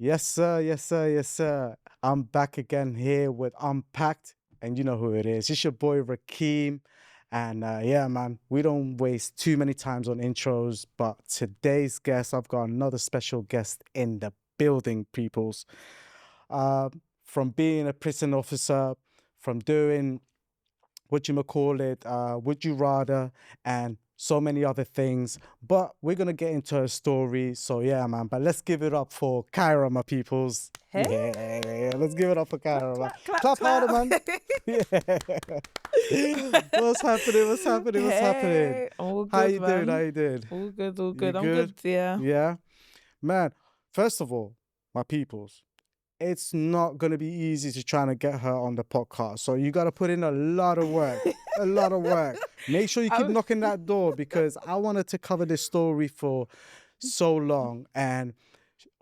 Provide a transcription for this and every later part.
Yes, sir. Yes, sir. Yes, sir. I'm back again here with Unpacked, and you know who it is. It's your boy Rakeem. And yeah, man, we don't waste too many times on intros, but today's guest, I've got another special guest in the building, peoples. Uh, from being a prison officer, from doing what you call it, would you rather, and so many other things. But we're gonna get into her story. So yeah, man. But let's give it up for Kyra, my peoples. Hey. Yeah, let's give it up for Kyra, man. Clap Harder, man. Yeah. What's happening? What's happening? What's happening? Hey, all good, How you man. doing? How you doing? All good, all You good. I'm good, yeah. Yeah, man. First of all, my peoples, it's not going to be easy to try to get her on the podcast. So you got to put in a lot of work, a lot of work. Make sure you keep knocking that door because I wanted to cover this story for so long. And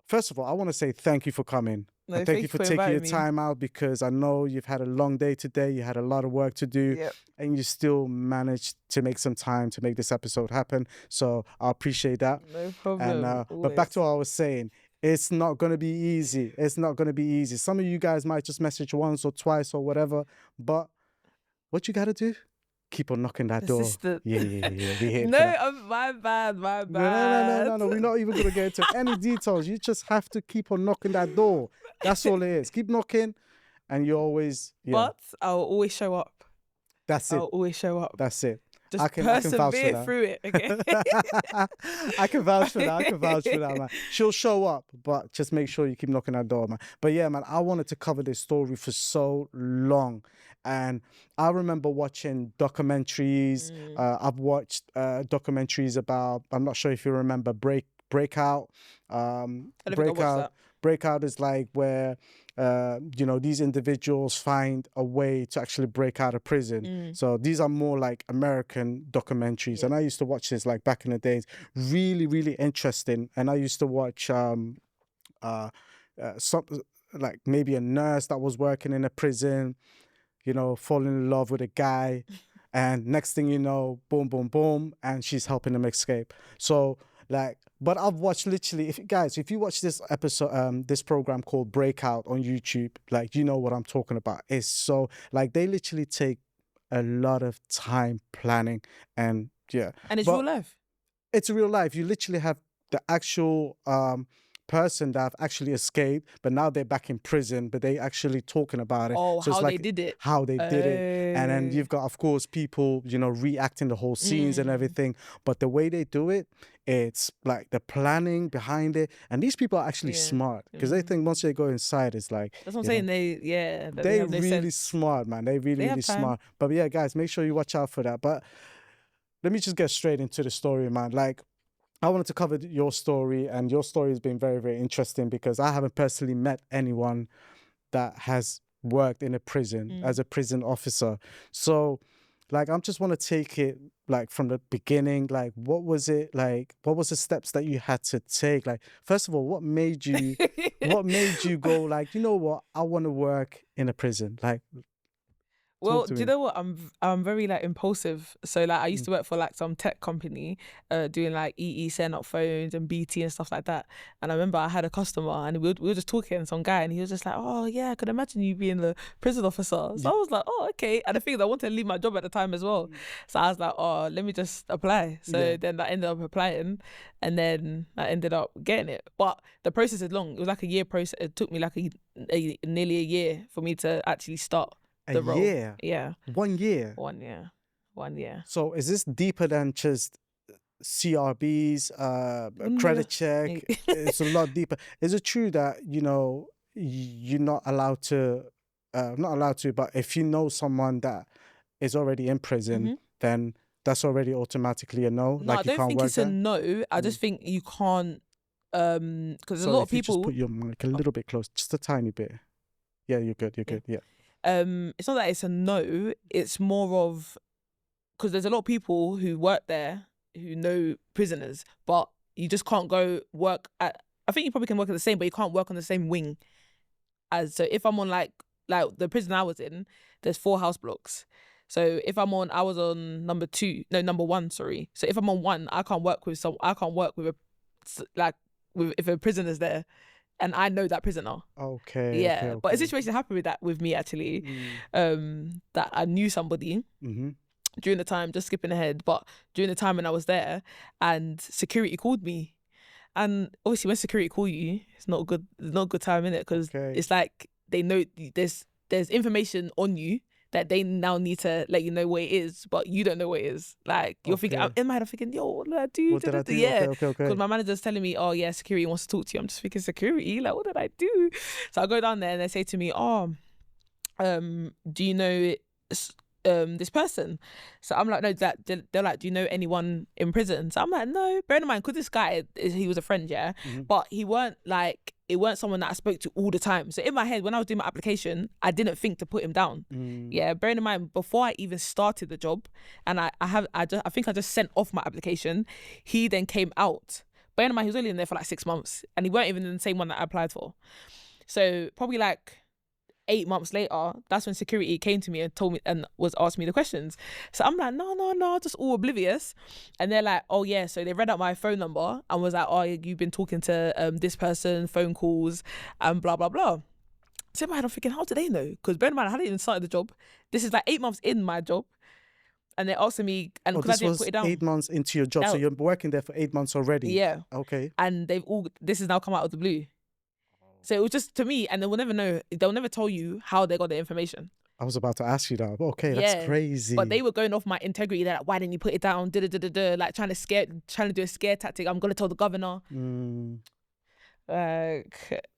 first of all, I want to say thank you for coming. No, And thank you for taking your inviting me. time out because I know you've had a long day today. You had a lot of work to do Yep. and you still managed to make some time to make this episode happen. So I appreciate that. No problem. And but back to what I was saying, it's not going to be easy. It's not going to be easy. Some of you guys might just message once or twice or whatever, but what you got to do? Keep on knocking that door. Persistent. Yeah. We here for No, that. my bad. No. We're not even going to get into any details. You just have to keep on knocking that door. That's all it is. Keep knocking and you always, yeah. But I'll always show up. That's I'll it. always show up. That's it. Just I can vouch for persevere that. through it, okay? I can vouch for that. Man. She'll show up, but just make sure you keep knocking that door, man. But yeah, man, I wanted to cover this story for so long. And I remember watching documentaries. I've watched documentaries about, I'm not sure if you remember, Breakout. I don't think I watched that. Breakout is like where these individuals find a way to actually break out of prison. So these are more like American documentaries. And I used to watch this like back in the days. Really, really interesting. And I used to watch some like maybe a nurse that was working in a prison, falling in love with a guy. And next thing you know, boom, boom, boom, and she's helping him escape. So like, but I've watched literally, if you watch this episode, this program called Breakout on YouTube, like, you know what I'm talking about. It's so, like, they literally take a lot of time planning and yeah. And it's real life. It's real life. You literally have the actual person that have actually escaped, but now they're back in prison, but they actually talking about it. Oh, so how it's like they did it. How they did it. And then you've got, of course, people, reacting the whole scenes and everything. But the way they do it, it's like the planning behind it. And these people are actually smart because they think once they go inside, it's like... That's what I'm saying. They're really smart, man. They're really smart. But yeah, guys, make sure you watch out for that. But let me just get straight into the story, man. Like, I wanted to cover your story, and your story has been very, very interesting because I haven't personally met anyone that has worked in a prison as a prison officer. So, like, I just want to take it, like, from the beginning. Like, what was it, like, what was the steps that you had to take? Like, first of all, what made you go, like, you know what, I want to work in a prison? Like, well, do you know what? I'm very like impulsive. So like I used to work for like some tech company, doing like EE setting up phones and BT and stuff like that. And I remember I had a customer and we were just talking, some guy, and he was just like, "Oh yeah, I could imagine you being the prison officer." So I was like, "Oh okay." And the thing is, I wanted to leave my job at the time as well. So I was like, "Oh, let me just apply." So then I ended up applying, and then I ended up getting it. But the process is long. It was like a year process. It took me like nearly a year for me to actually start. The role. Year? Yeah. 1 year? 1 year. 1 year. So is this deeper than just CRBs, credit check? It's a lot deeper. Is it true that, you're not allowed to, but if you know someone that is already in prison, then that's already automatically a no? No, Like, I don't think it's a no. I just think you can't, because a lot of people... just put your mic a little bit close, just a tiny bit. Yeah, you're good, yeah. It's not that it's a no, it's more of, because there's a lot of people who work there who know prisoners, but you just can't go work at, I think you probably can work at the same, but you can't work on the same wing as, so if I'm on like the prison I was in, there's 4 house blocks. So if I was on number 1, sorry. So if I'm on 1, I can't work with if a prisoner's there. and I know that prisoner. Okay. Yeah, okay, okay. but a situation happened with me actually, that I knew somebody during the time, just skipping ahead, but during the time when I was there, and security called me. And obviously when security call you, it's not a good time, innit? Because it's like they know there's information on you that they now need to let you know what it is, but you don't know what it is. Like you're thinking, in my head I'm thinking, yo, what did I do? What did I do? Yeah, okay. because my manager's telling me, oh yeah, security wants to talk to you. I'm just thinking, security? Like what did I do? So I go down there and they say to me, oh, do you know this person? So I'm like, no, they're like, do you know anyone in prison? So I'm like, no. Bear in mind, because this guy, he was a friend, yeah, but it weren't someone that I spoke to all the time. So in my head, when I was doing my application, I didn't think to put him down. Yeah, bearing in mind, before I even started the job, and I think I just sent off my application, he then came out. Bearing in mind, he was only in there for like 6 months, and he weren't even in the same one that I applied for. So probably like 8 months later, that's when security came to me and told me and was asking me the questions. So I'm like, no, just all oblivious. And they're like, oh yeah. So they read out my phone number and was like, oh, you've been talking to this person, phone calls, and blah blah blah. So in my head, I'm thinking, how do they know? Because bear in mind, I hadn't even started the job. This is like 8 months in my job, and they're asking me, and because I didn't put it down. 8 months into your job, so you're working there for 8 months already. Yeah. Okay. And this has now come out of the blue. So it was just to me, and they'll never tell you how they got the information. I was about to ask you that. Okay, that's crazy. But they were going off my integrity. They're like, why didn't you put it down? Like trying to do a scare tactic. I'm gonna tell the governor.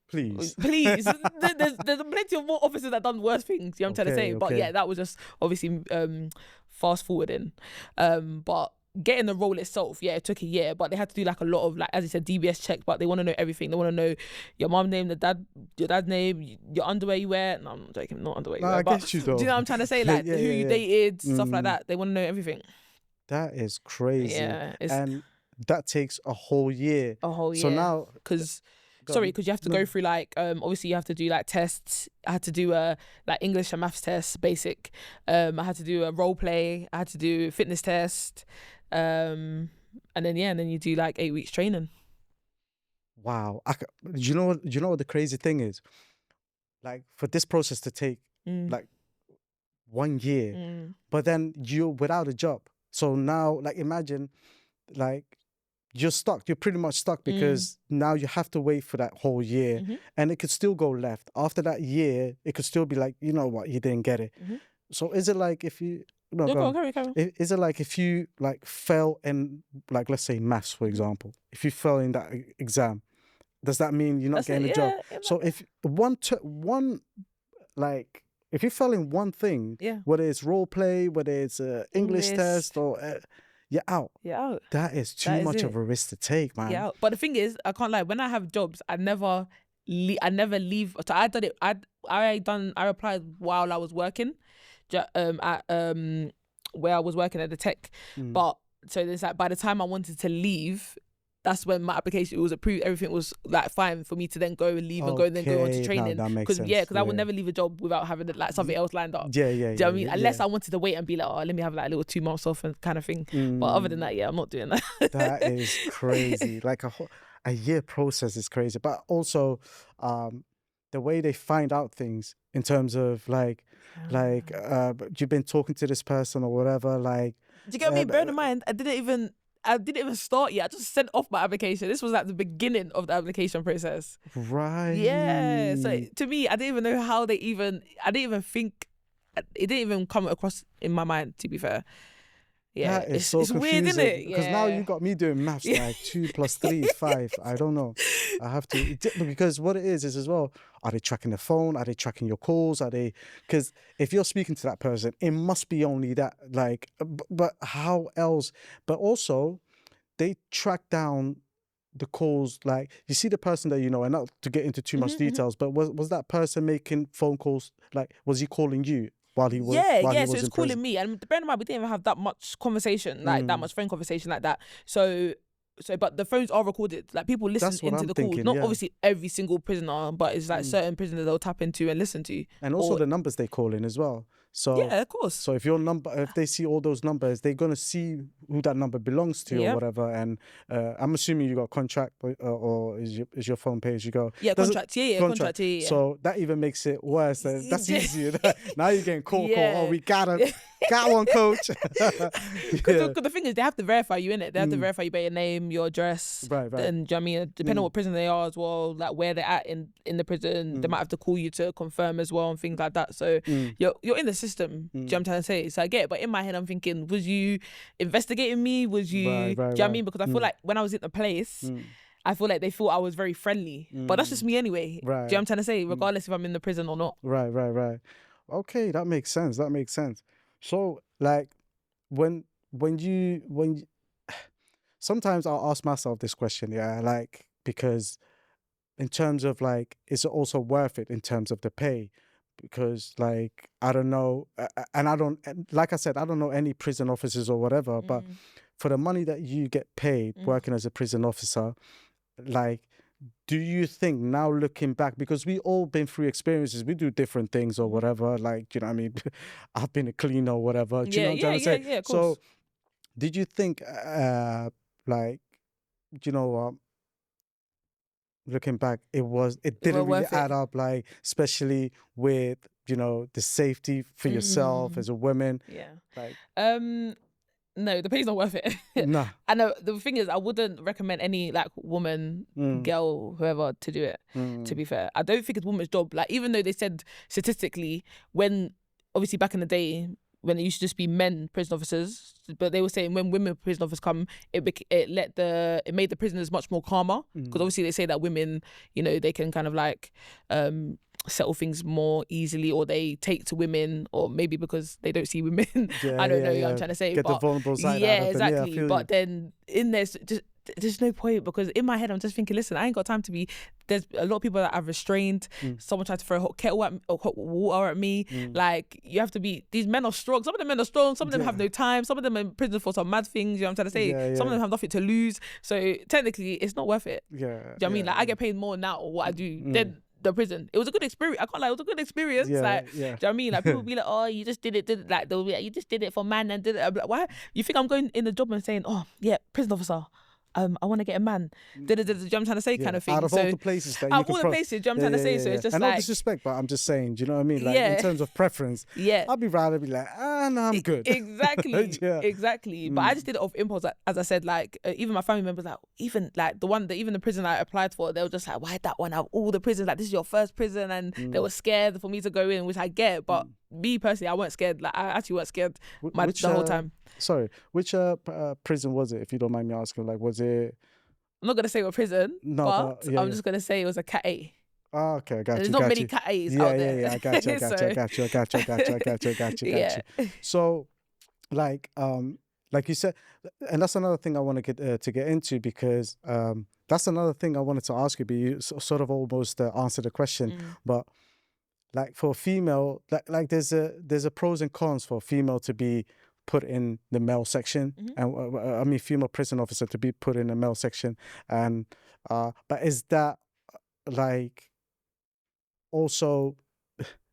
Please. There's plenty of more officers that done worse things. You know what I'm trying to say? But yeah, that was just obviously fast forwarding. But getting the role itself, yeah, it took a year, but they had to do like a lot of, like, as you said, DBS checks, but they want to know everything. They want to know your mom's name, your dad's name, your underwear you wear. No, I'm joking, not underwear you wear. I guess you don't. Do you know what I'm trying to say? Like who you dated, stuff like that. They want to know everything. That is crazy. Yeah. And that takes a whole year. So now... because you have to go through like obviously you have to do like tests. I had to do a like English and maths test, basic. I had to do a role play. I had to do a fitness test, and then you do like 8 weeks training. Wow. You know what the crazy thing is? Like for this process to take like 1 year, but then you're without a job. So now, like, imagine, like, you're stuck. You're pretty much stuck because now you have to wait for that whole year, and it could still go left. After that year, it could still be like, you know what, you didn't get it. So is it like if you... No, carry on. Is it like if you like fell in, like, let's say maths, for example, if you fell in that exam, does that mean you're not getting a job? So if like, if you fell in one thing, whether it's role play, whether it's English test, or you're out. You're out. That is too much of a risk to take, man. Yeah. But the thing is, I can't lie. When I have jobs, I never leave. So I done it. I applied while I was working, at where I was working at the tech. But so there's like, by the time I wanted to leave, that's when my application was approved. Everything was like fine for me to then go and leave and go and then go on to training. No, that makes sense. Because I would never leave a job without having like something else lined up. Do you know what I mean? Unless I wanted to wait and be like, oh, let me have like a little 2 months off and kind of thing. But other than that, I'm not doing that. That is crazy. Like a year process is crazy. But also the way they find out things in terms of like you've been talking to this person or whatever, like... Do you get me? Bear in mind, I didn't even start yet. I just sent off my application. This was at the beginning of the application process. Right. Yeah. So to me, I didn't even know how I didn't even think, it didn't even come across in my mind, to be fair. Yeah. That is so confusing. Weird, isn't it? Because now you got me doing maths, like 2 + 3 is 5. I don't know. I have to, because what it is as well, are they tracking the phone? Are they tracking your calls? Are they, because if you're speaking to that person, it must be only that, like, but how else? But also, they track down the calls, like, you see the person that you know, and not to get into too much details, but was that person making phone calls, like, was he calling you? While he was, so he was calling me, and bear in mind, we didn't even have that much conversation, like that much phone conversation like that. So, but the phones are recorded. Like, people listen into the calls. Not obviously every single prisoner, but it's like certain prisoners they'll tap into and listen to. And also the numbers they call in as well. So yeah, of course. So if they see all those numbers, they're gonna see who that number belongs to or whatever. And I'm assuming you got contract or is your phone pay as you go? Yeah, contract. Contract. Yeah. So that even makes it worse. That's easier. Now you're getting call. Oh, we got one, coach. Because the thing is, they have to verify you in it. They have to verify you by your name, your address, right. And do you know what I mean? Depending on what prison they are as well, like where they're at in the prison, they might have to call you to confirm as well and things like that. So you're in the system. Do you know what I'm trying to say? So I get it, but in my head I'm thinking, was you investigating me? Was you? Do you know what I mean? Because I feel like when I was in the place, I feel like they thought I was very friendly, but that's just me anyway. Right. Do you know what I'm trying to say? Regardless if I'm in the prison or not. Right. Okay, that makes sense. So like when you sometimes I'll ask myself this question, like, because in terms of like, is it also worth it in terms of the pay? Because like, I don't know, and I don't, like I said, I don't know any prison officers or whatever, but for the money that you get paid working as a prison officer, like, do you think now looking back, because we all been through experiences, we do different things or whatever, like, you know what I mean? I've been a cleaner or whatever. Do you know what I'm trying to say? Yeah, of course. So did you think, like, you know, looking back, it didn't really add up, like, especially with, you know, the safety for yourself as a woman? Yeah. Like, no, the pay's not worth it. Nah. I know. The thing is, I wouldn't recommend any like woman, girl, whoever to do it. To be fair, I don't think it's a woman's job. Like, even though they said statistically, when obviously back in the day when it used to just be men prison officers, but they were saying when women prison officers come, it made the prisoners much more calmer, because obviously they say that women, you know, they can kind of like settle things more easily, or they take to women, or maybe because they don't see women. I don't know what I'm trying to say. Get the vulnerable side out of them. Exactly. But then in there, there's no point, because in my head I'm just thinking, listen, I ain't got time to be. There's a lot of people that I've restrained. Someone tried to throw a hot kettle at me, or hot water at me. Like, you have to be. These men are strong. Some of the men are strong. Some of them have no time. Some of them are in prison for some mad things. You know what I'm trying to say? Some of them have nothing to lose. So technically, it's not worth it. Do you know what I mean? Like, I get paid more now what I do than the prison. It was a good experience. I can't lie, it was a good experience. Do you know what I mean? Like, people be like, oh, you just did it. Like, they'll be like, you just did it for man and did it. I'm like, why? You think I'm going in the job and saying, oh yeah, prison officer, I want to get a man. Do you know what I'm trying to say? Kind of thing. Out of all the places that you out of all the places, do you know what I'm trying to say? So it's just and like, no disrespect, but I'm just saying, do you know what I mean? Like, in terms of preference, I'd be rather be like, no, I'm good. Exactly. Exactly. But I just did it off impulse. As I said, like, even my family members, like, even like even the prison I applied for, they were just like, why that one out of all the prisons? Like, this is your first prison, and they were scared for me to go in, which I get. But me personally, I weren't scared. Like, I actually weren't scared the whole time. Sorry, which prison was it, if you don't mind me asking? Like, was it? I'm not gonna say what prison, but I'm just gonna say it was a Cat A. Oh, okay, I got you. There's not many Cat A's out there. I got you. So, like you said, and that's another thing I want to get into, because that's another thing I wanted to ask you, but you sort of almost answered the question. But like, for a female, like there's a pros and cons for a female to be put in the male section, and I mean female prison officer to be put in the male section, and but is that like also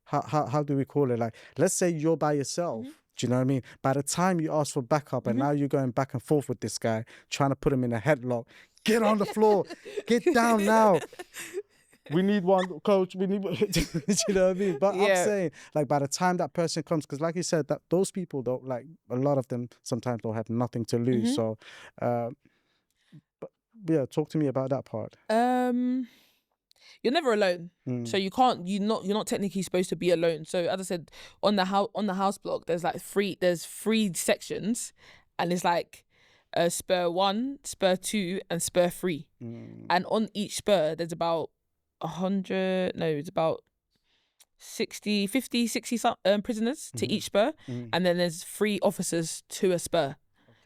how do we call it? Like, let's say you're by yourself. Do you know what I mean? By the time you ask for backup, and now you're going back and forth with this guy, trying to put him in a headlock. Get on the floor. Get down now. We need one, coach. We need one. Do you know what I mean? But I'm saying, like, by the time that person comes, because like you said, that those people don't, like, a lot of them sometimes don't have nothing to lose. So, but yeah, talk to me about that part. You're never alone, so you can't. You're not technically supposed to be alone. So as I said, on the house block, there's three sections, and it's like spur 1, spur 2, and spur 3, and on each spur there's about 60 prisoners to each spur, and then there's 3 officers to a spur.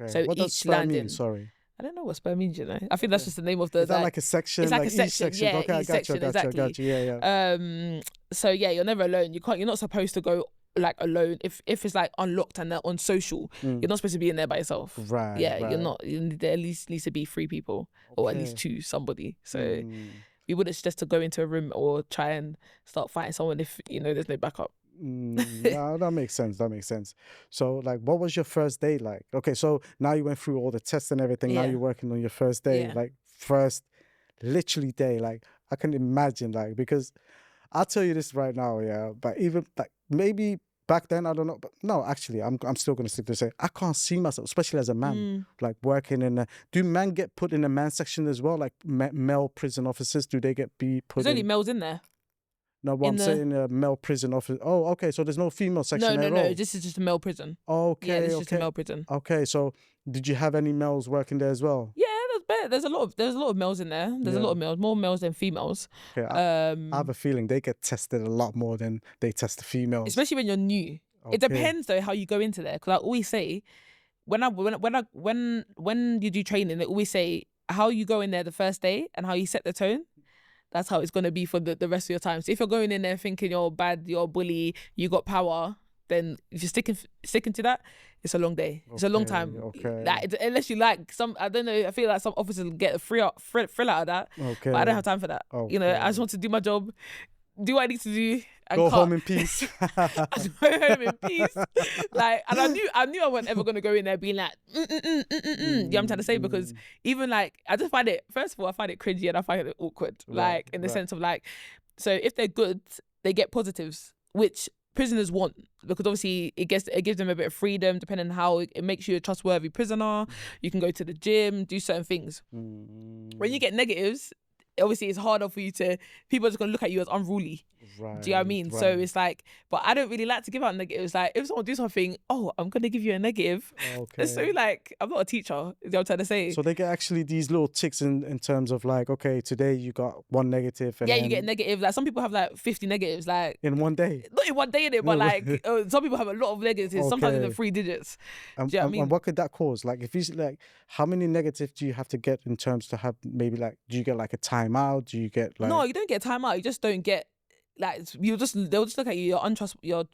Okay. So what does spur mean? Sorry, I don't know what spur means, you know. I think that's just the name of the. Is that like a section? It's like a section. Section. Yeah, okay, I got you. Yeah. So yeah, you're never alone. You're not supposed to go like alone. If it's like unlocked and they're on social, you're not supposed to be in there by yourself. Right. Yeah, right. You're not. There at least needs to be 3 people, or at least 2, somebody. So we wouldn't just to go into a room or try and start fighting someone if, you know, there's no backup. Yeah, that makes sense. That makes sense. So, like, what was your first day like? Okay, so now you went through all the tests and everything. Now Yeah. you're working on your first day, Yeah. like first literally day. Like, I can imagine, like, because I'll tell you this right now, yeah. But even like maybe back then, I don't know. But no, actually, I'm still gonna stick to say I can't see myself, especially as a man, like working in a. Do men get put in the man section as well? Like male prison officers, do they get put? There's only males in there. No, but I'm saying a male prison officer. Oh, okay. So there's no female section at all? No. This is just a male prison. Okay, yeah, this is just a male prison. Okay, so did you have any males working there as well? Yeah, there's a lot of males in there. There's a lot of males, more males than females. Okay, I have a feeling they get tested a lot more than they test the females. Especially when you're new. Okay. It depends though how you go into there. Because I always say, when you do training, they always say how you go in there the first day and how you set the tone. That's how it's going to be for the rest of your time. So if you're going in there thinking you're bad, you're a bully, you got power, then if you're sticking to that, it's a long day. It's a long time. Okay. Like, unless you like some, I don't know, I feel like some officers get a thrill out of that. Okay. But I don't have time for that. Okay. You know, I just want to do my job, do what I need to do, and go home in peace. Go home in peace. Like, and I knew I wasn't ever gonna go in there being like, You know what I'm trying to say? Because even like, I just find it. First of all, I find it cringy and I find it awkward. Like in the sense of like, so if they're good, they get positives, which prisoners want, because obviously it gives them a bit of freedom depending on how it makes you a trustworthy prisoner. You can go to the gym, do certain things. When you get negatives, obviously it's harder for you to, people are just gonna look at you as unruly. Right, do you know what I mean? Right. So it's like, but I don't really like to give out negatives. Like if someone do something, I'm gonna give you a negative. Okay. So like, I'm not a teacher, is what I'm trying to say. So they get actually these little ticks in terms of like, okay, today you got one negative. And you get negative. Like some people have like 50 negatives, like in one day. Not in one day in it, but like some people have a lot of negatives. Sometimes in the 3 digits. Do you know what I mean? And what could that cause? Like if you like, how many negatives do you have to get in terms to have maybe like, do you get like a timeout? Do you get like? No, you don't get a timeout. You just don't get. Like they'll just look at you. You're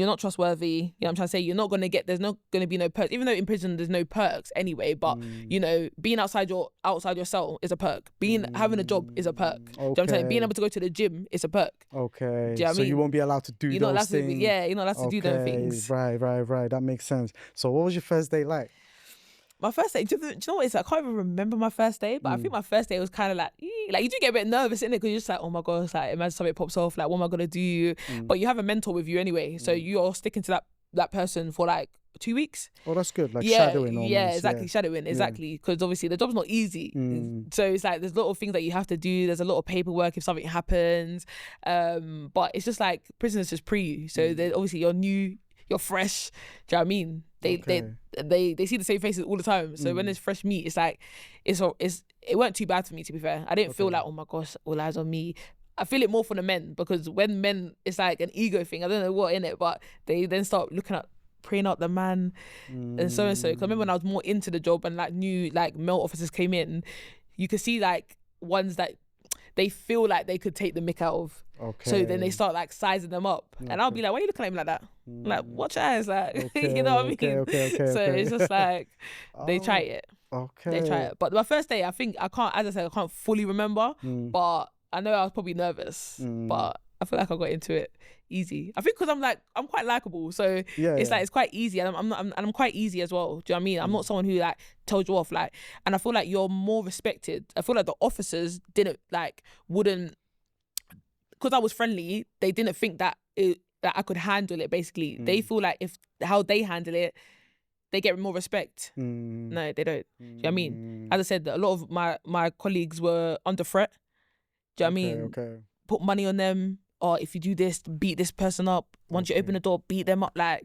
not trustworthy. You know what I'm trying to say? You're not gonna get. There's not gonna be no perks. Even though in prison there's no perks anyway. But you know, being outside your cell is a perk. Having a job is a perk. Okay. Do you know what I'm saying? Being able to go to the gym is a perk. Okay. Do you know what I mean? You won't be allowed to do those things. You're not allowed to do those things. Right. That makes sense. So what was your first day like? My first day, do you know what it's like? I can't even remember my first day, but I think my first day was kind of like you do get a bit nervous in it because you're just like, oh my God, it's like, imagine something pops off, like what am I gonna do? But you have a mentor with you anyway, so you're sticking to that person for like 2 weeks. Oh, that's good. Like shadowing almost. Yeah, exactly, shadowing, exactly. Because obviously the job's not easy. So it's like there's a lot of things that you have to do. There's a lot of paperwork if something happens. But it's just like prisoners just pre you. So obviously you're new, you're fresh. Do you know what I mean? They see the same faces all the time. So when there's fresh meat, it's like it weren't too bad for me, to be fair. I didn't feel like, oh my gosh, all eyes on me. I feel it more for the men, because when men, it's like an ego thing. I don't know what in it, but they then start looking at preying out the man and so. Because I remember when I was more into the job and like new like male officers came in, you could see like ones that they feel like they could take the mick out of. Okay. So then they start like sizing them up. And I'll be like, why are you looking at him like that? Like, watch your eyes, like, you know what I mean? Okay. So it's just like, they try it. Okay. They try it. But my first day, I think, I can't fully remember, but I know I was probably nervous, but I feel like I got into it easy. I think because I'm quite likable, so it's like it's quite easy, and I'm quite easy as well. Do you know what I mean? I'm not someone who like tells you off, like, and I feel like you're more respected. I feel like the officers wouldn't, because I was friendly, they didn't think that that I could handle it. Basically, they feel like if how they handle it, they get more respect. No, they don't. Do you know what I mean? As I said, a lot of my colleagues were under threat. Do you know what I mean? Okay. Put money on them, or if you do this, beat this person up. Once you open the door, beat them up. Like,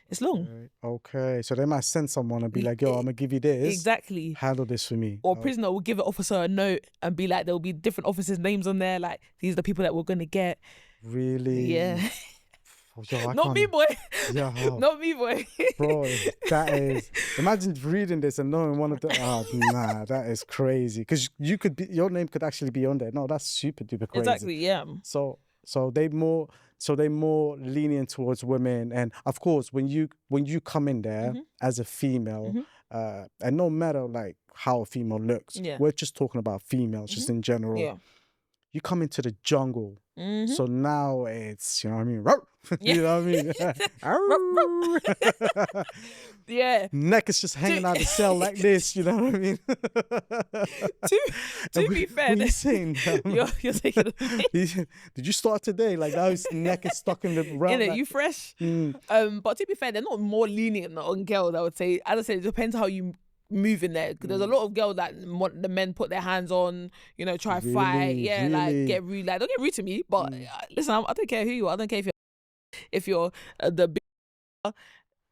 it's long. Okay. So they might send someone and be like, yo, I'm going to give you this. Exactly. Handle this for me. Or prisoner will give an officer a note and be like, there'll be different officers' names on there. Like, these are the people that we're going to get. Really? Yeah. Yo, Not me, boy. Yeah. Not me, boy. Bro, that is, imagine reading this and knowing one of the, nah, that is crazy. Because your name could actually be on there. No, that's super duper crazy. Exactly, yeah. So they more lenient towards women. And of course, when you come in there as a female, and no matter like how a female looks, we're just talking about females just in general. Yeah. You come into the jungle So now it's, you know what I mean? You know what I mean? Yeah. Neck is just hanging out the cell like this, you know what I mean? to be fair, what are you saying? You're taking Did you start today? Like now his neck is stuck in the round. Innit, you fresh? But to be fair, they're not more lenient on girls, I would say. As I said, it depends how you move in there. Because there's a lot of girls that want the men put their hands on, you know, try fight, like get rude. Like, don't get rude to me, but listen, I don't care who you are. I don't care if you're the big,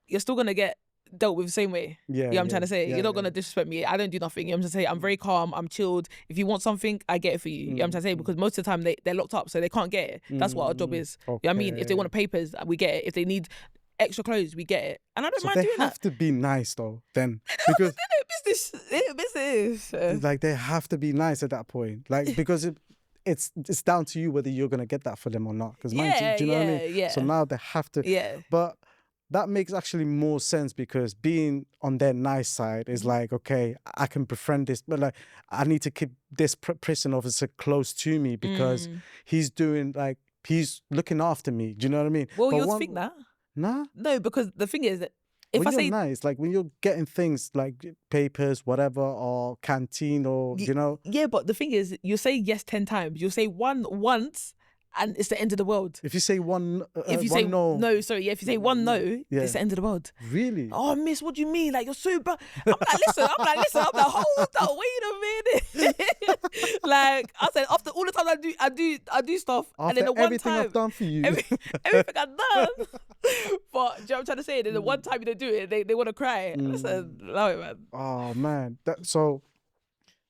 you're still gonna get dealt with the same way. You know what I'm trying to say? You're not gonna disrespect me. I don't do nothing. You know what I'm trying to say? I'm very calm, I'm chilled. If you want something, I get it for you. You know what I'm trying to say? Because most of the time they're locked up, so they can't get it. That's what our job is. You know what I mean? If they want papers, we get it. If they need extra clothes, we get it. And I don't mind doing that. They have to be nice though, then. Because business. Like they have to be nice at that point. Like, because it's down to you whether you're gonna get that for them or not. Because do you know what I mean? Yeah. So now they have to. Yeah. But that makes actually more sense, because being on their nice side is like, okay, I can befriend this, but like I need to keep this prison officer close to me because he's doing like, he's looking after me. Do you know what I mean? Well, you'll think that. Nah. No, because the thing is that if when I say you're nice, like when you're getting things like papers, whatever, or canteen, or you know. Yeah, but the thing is, you say yes 10 times. You'll say one once, and it's the end of the world. If you say one, if you one say no, if you say one no, it's the end of the world. Really? Oh, miss, what do you mean? Like, you're so bad. I'm like, listen. Hold on, wait a minute. Like I said, after all the time I do stuff, after and then the one everything time I've done for you, everything I've done. But do you know what I'm trying to say? Then the one time you don't do it, they want to cry. Listen, allow it, man. Oh man, so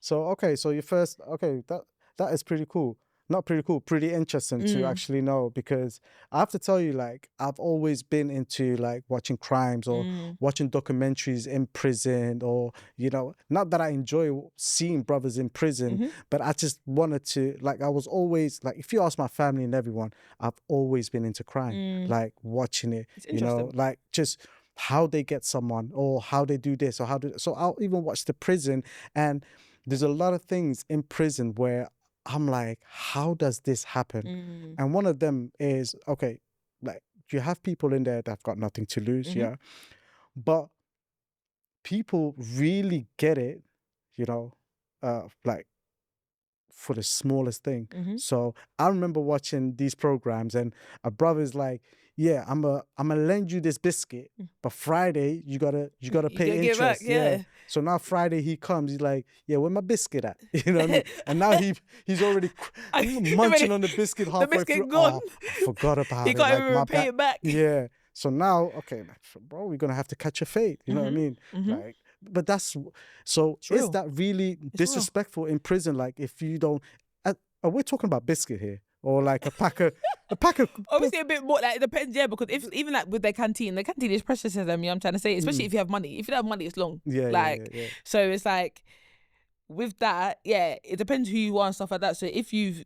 okay, so your first, okay, that is pretty cool. Not pretty cool, pretty interesting to actually know, because I have to tell you, like, I've always been into like watching crimes or watching documentaries in prison, or, you know, not that I enjoy seeing brothers in prison, but I just wanted to, like, I was always, like, if you ask my family and everyone, I've always been into crime, like watching it, you know, like just how they get someone or how they do this or so I'll even watch the prison, and there's a lot of things in prison where I'm like, how does this happen? And one of them is, okay, like you have people in there that've got nothing to lose, but people really get it, you know, like for the smallest thing. So I remember watching these programs, and a brother's like, yeah, I'm gonna lend you this biscuit, but Friday you gotta pay interest. Back, So now Friday he comes, he's like, yeah, where my biscuit at? You know what I mean? And now he's already munching on the biscuit halfway the biscuit through. Gone. Oh, I forgot about it. He can't even pay it back. Yeah. So now, okay, bro, we're gonna have to catch a fate. You know what I mean? Like, but that's so. Is that really disrespectful in prison? Like, if you don't, we're talking about biscuit here. Or like a pack of obviously a bit more, like it depends, because if even like with their canteen, the canteen is precious to them, you know what I'm trying to say, especially if you have money. If you don't have money, it's long. So it's like with that, it depends who you are and stuff like that. So if you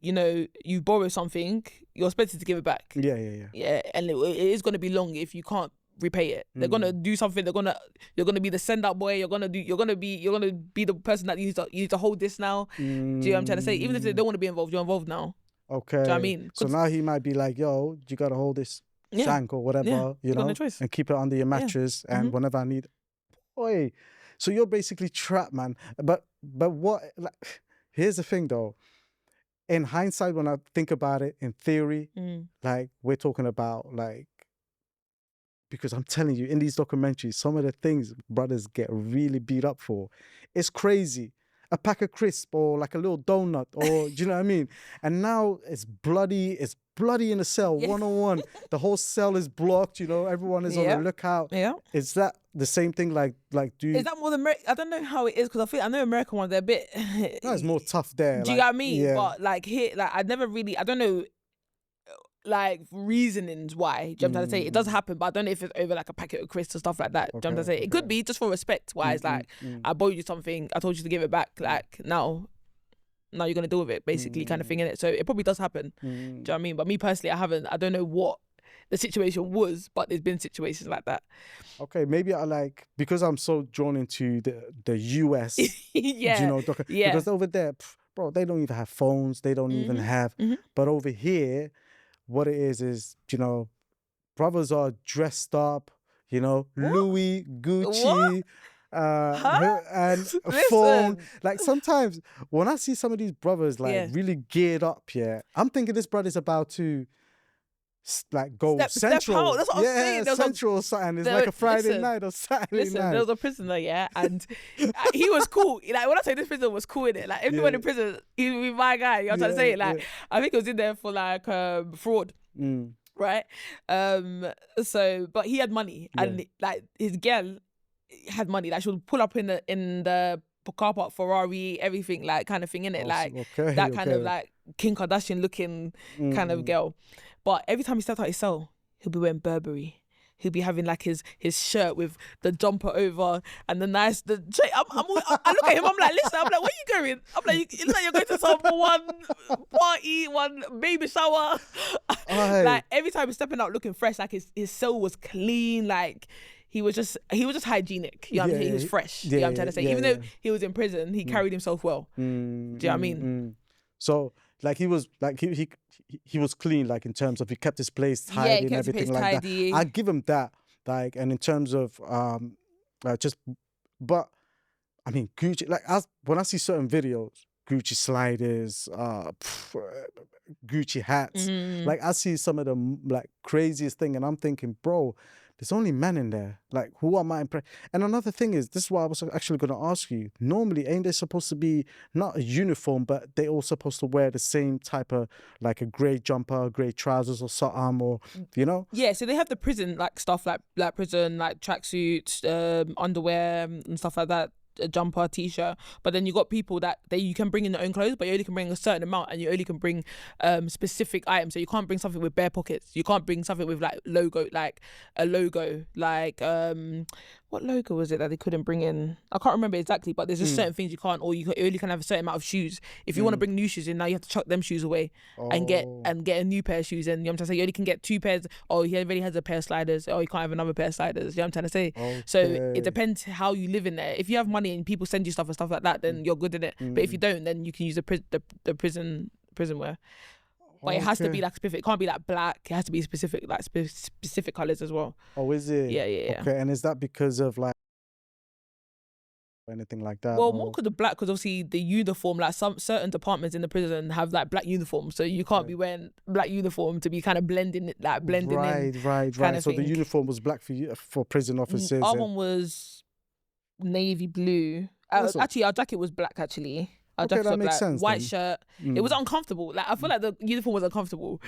borrow something, you're expected to give it back. Yeah, and it is going to be long if you can't repay it. They're gonna do something. You're gonna be the send out boy. You're gonna be the person that you need to hold this now. Do you know what I'm trying to say? Even if they don't want to be involved, you're involved now. Okay. Do you know what I mean? So now he might be like, yo, you gotta hold this shank or whatever, you know, and keep it under your mattress, and whenever I need, boy. So you're basically trapped, man. But what? Like, here's the thing, though. In hindsight, when I think about it, in theory, like we're talking about, like, because I'm telling you, in these documentaries, some of the things brothers get really beat up for, it's crazy. A pack of crisp or like a little donut, or do you know what I mean? And now it's bloody in the cell, one-on-one. The whole cell is blocked, you know, everyone is on the lookout. Yeah. Is that the same thing? Like is that more than I don't know how it is, because I know American ones, they're a bit no, it's more tough there. Do you know what I mean? Yeah. But like here, like I don't know like reasonings why. Do you know what I'm trying to say? It does happen, but I don't know if it's over like a packet of crisps or stuff like that. Do you know what I'm trying to say? It could be just for respect wise, like I bought you something, I told you to give it back, like now you're gonna deal with it, basically, kind of thing, in it. So it probably does happen. Do you know what I mean? But me personally, I don't know what the situation was, but there's been situations like that. Okay, maybe I like, because I'm so drawn into the US, you know, because over there, bro, they don't even have phones. They don't even have. But over here, what it is, you know, brothers are dressed up, you know, What? Louis, Gucci, Huh? and a phone. Like sometimes when I see some of these brothers like really geared up, I'm thinking this brother's about to like go central. Step out. That's what I'm saying. Central or something. It's like a Friday night or Saturday night. There was a prisoner, and he was cool. Like when I say this prisoner was cool in it, like everyone in prison, he was my guy. You know what I'm trying to say? Like I think he was in there for like fraud. Right? So but he had money and like his girl had money. Like she would pull up in the car park, Ferrari, everything, like kind of thing in it. Kind of like Kim Kardashian looking kind of girl. But every time he stepped out his cell, he'll be wearing Burberry. He'll be having like his shirt with the jumper over and the nice. I look at him. I'm like, listen. I'm like, where you going? I'm like, it's like you're going to some one party, one baby shower. Like every time he's stepping out looking fresh, like his cell was clean. Like he was just hygienic. You know what I mean? He was fresh. You know what I'm trying to say? Even though he was in prison, he carried himself well. Do you know what I mean? So like he was like he was clean, like in terms of he kept his place tidy and everything like that. I give him that. Like, and in terms of but I mean Gucci, like when I see certain videos, Gucci sliders, Gucci hats, like I see some of the like craziest thing and I'm thinking, bro, there's only men in there. Like, who am I impressed? And another thing is, this is what I was actually going to ask you. Normally, ain't they supposed to be not a uniform, but they all supposed to wear the same type of, like a grey jumper, grey trousers or something, or, you know? Yeah, so they have the prison, like, stuff, like prison, like, tracksuits, underwear and stuff like that. A jumper, t-shirt, but then you got people that you can bring in their own clothes, but you only can bring a certain amount and you only can bring specific items. So you can't bring something with bare pockets. You can't bring something with like a logo, like what logo was it that they couldn't bring in? I can't remember exactly, but there's just certain things you can't, or you only can have a certain amount of shoes. If you want to bring new shoes in, now you have to chuck them shoes away and get a new pair of shoes in. You know what I'm trying to say? You only can get 2 pairs. Oh, he already has a pair of sliders. Oh, you can't have another pair of sliders. You know what I'm trying to say? Okay. So it depends how you live in there. If you have money and people send you stuff and stuff like that, then you're good in it. But if you don't, then you can use the prison wear. But it has to be like specific. It can't be like black. It has to be specific, like specific colours as well. Oh, is it? Yeah. Okay, and is that because of like anything like that? Well, more because of black, because obviously the uniform, like some certain departments in the prison have like black uniforms, so you can't be wearing black uniform to be kind of blending in. Right. So the uniform was black for prison officers. Our one was navy blue. Actually, our jacket was black. Actually. That makes sense. White shirt. It was uncomfortable. Like I feel like the uniform was uncomfortable.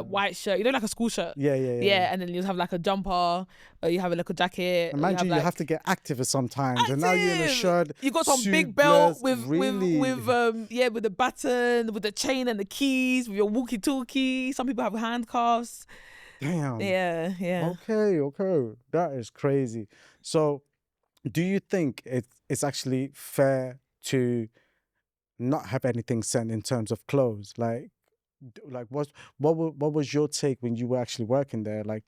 White shirt, you know, like a school shirt. Yeah. And then you have like a jumper, or you have a little jacket. And mind you, you have to get active sometimes. And now you're in a shirt. You got some big belt with the button, with the chain and the keys, with your walkie-talkie. Some people have handcuffs. Damn. Yeah. Okay. That is crazy. So, do you think it's actually fair to not have anything sent in terms of clothes? Like what was your take when you were actually working there? Like,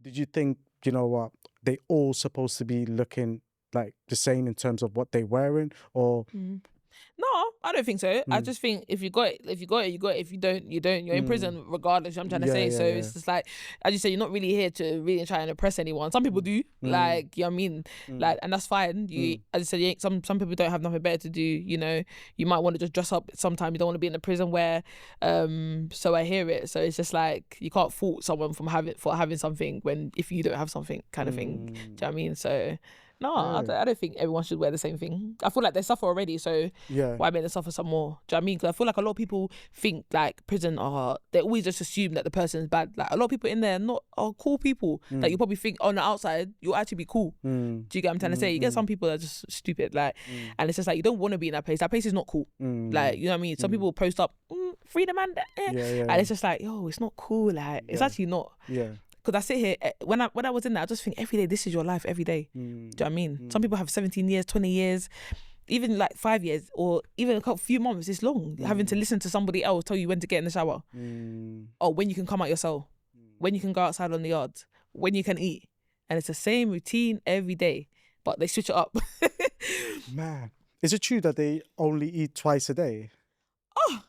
did you think, you know what, they all supposed to be looking like the same in terms of what they're wearing, or? No, I don't think so. I just think if you got it, you got it. If you don't, you don't. You're in prison regardless. I'm trying to say. So it's just like, as you say, you're not really here to really try and impress anyone. Some people do, like, you know what I mean? Like, and that's fine. As I said, some people don't have nothing better to do. You know, you might want to just dress up. Sometimes you don't want to be in the prison wear. So I hear it. So it's just like, you can't fault someone for having something if you don't have something, kind of thing. Do you know what I mean? So. No, I don't think everyone should wear the same thing. I feel like they suffer already, so why make them suffer some more? Do you know what I mean? Because I feel like a lot of people think like prison they always just assume that the person's bad. Like a lot of people in there are cool people. Like you probably think on the outside you'll actually be cool. Do you get what I'm trying to say? You get some people that are just stupid, like, and it's just like you don't want to be in that place. That place is not cool. Like, you know what I mean? Some people post up freedom and and it's just like, yo, it's not cool. Like it's actually not. Because I sit here, when I was in there, I just think every day, this is your life every day. Do you know what I mean? Some people have 17 years, 20 years, even like 5 years, or even a few months. It's long, having to listen to somebody else tell you when to get in the shower. Or when you can come out your cell. When you can go outside on the yard. When you can eat. And it's the same routine every day. But they switch it up. Man. Is it true that they only eat twice a day? Oh,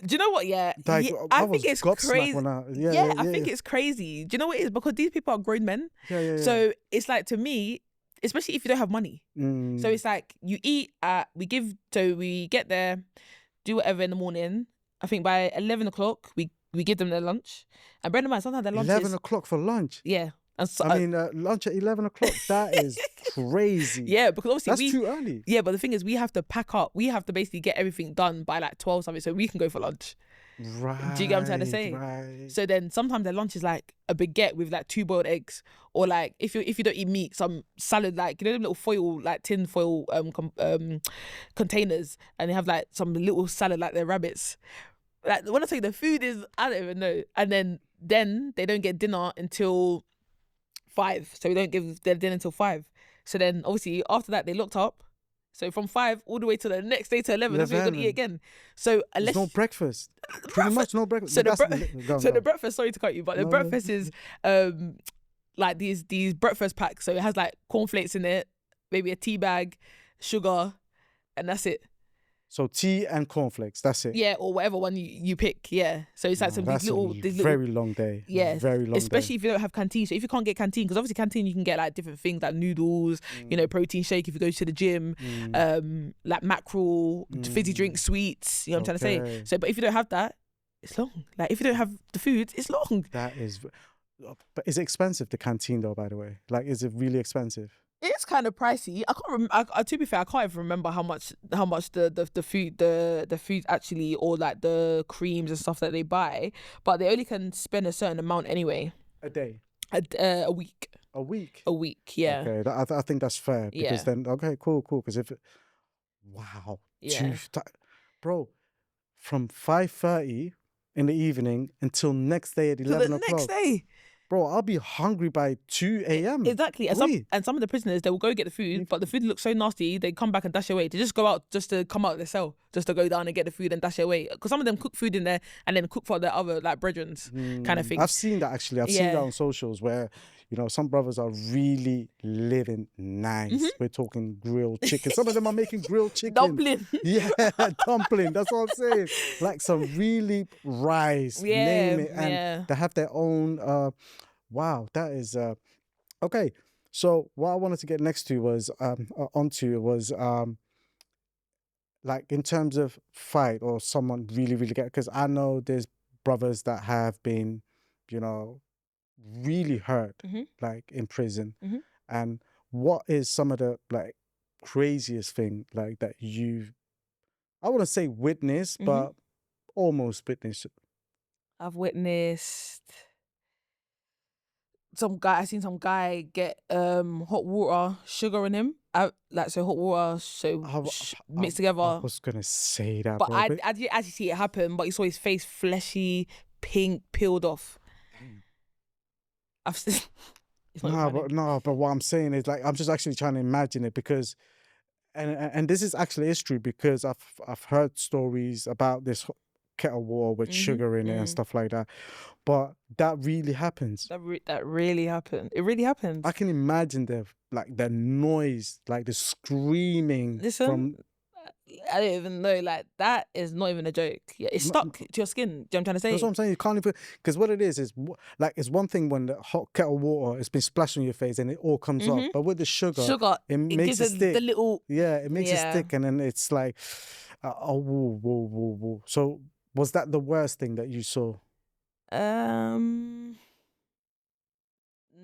do you know what? Yeah, Like, I think it's crazy. I think yeah. it's crazy. Do you know what it is? Because these people are grown men. Yeah. So it's like, to me, especially if you don't have money. So it's like you eat we get there, do whatever in the morning. I think by 11 o'clock we give them their lunch. And bear in mind, sometimes their lunch 11 o'clock for lunch. Yeah. And so, lunch at 11 o'clock, that is crazy. Yeah, because obviously that's too early. Yeah, but the thing is, we have to pack up. We have to basically get everything done by like 12 something so we can go for lunch. Right. Do you get what I'm trying to say? Right. So then sometimes their lunch is like a baguette with like 2 boiled eggs, or like if you don't eat meat, some salad, like, you know, them little foil, like tin foil containers, and they have like some little salad like they're rabbits. Like, when I say the food is, I don't even know. And then they don't get dinner until 5, so we don't give their dinner until 5. So then obviously after that they looked up. So from 5 all the way to the next day to 11, that's when you're gonna eat again. So unless there's no breakfast, pretty much no breakfast. So the breakfast, sorry to cut you, but the breakfast is like these breakfast packs. So it has like cornflakes in it, maybe a tea bag, sugar, and that's it. So tea and cornflakes, that's it. Yeah, or whatever one you pick. Yeah. So it's like these little very long day. Yeah, very long. Especially day. if you don't have canteen. So if you can't get canteen, because obviously canteen you can get like different things like noodles, you know, protein shake if you go to the gym, like mackerel, fizzy drink, sweets. You know what I'm trying to say. So, but if you don't have that, it's long. Like if you don't have the food, it's long. That is. But is it expensive, the canteen though? By the way, like, is it really expensive? It's kind of pricey. I can't remember. To be fair, I can't even remember how much the food actually, or like the creams and stuff that they buy. But they only can spend a certain amount anyway. A day. A week. A week. A week. Yeah. Okay, I think that's fair, because then cool. Because if wow, bro, from 5:30 in the evening until next day at 11 o'clock. Next day. Bro, I'll be hungry by 2 a.m. Exactly. And some of the prisoners, they will go get the food, but the food looks so nasty, they come back and dash away. They just go out just to come out of their cell, just to go down and get the food and dash away. Because some of them cook food in there and then cook for their other like brethrens kind of thing. I've seen that actually. I've seen that on socials where, you know, some brothers are really living nice. We're talking grilled chicken. Some of them are making grilled chicken. Dumpling. Yeah, dumpling. That's what I'm saying. Like some really rice, name it. And they have their own... wow, that is... okay, so what I wanted to get next to was... like in terms of fight or someone really get... Because I know there's brothers that have been, you know, really hurt, like in prison. And what is some of the like craziest thing like that you've, I wouldn't say witnessed, but almost witnessed? I've witnessed I seen some guy get hot water, sugar in him. So hot water, mixed together. I was gonna say that, but bro, I didn't actually see it happen. But you saw his face fleshy, pink, peeled off. I've seen. But what I'm saying is, like, I'm just actually trying to imagine it, because, and this is actually true, because I've heard stories about this kettle water with sugar in it and stuff like that, but that really happens. That really happened. It really happened. I can imagine the noise, like the screaming. Listen, I don't even know. Like, that is not even a joke. Yeah, it's stuck to your skin. Do you know what I'm trying to say? That's what I'm saying. You can't even, because what it is like, it's one thing when the hot kettle water has been splashed on your face and it all comes off, but with the sugar, it makes it stick. The little, it makes it stick, and then it's like, whoa. So was that the worst thing that you saw?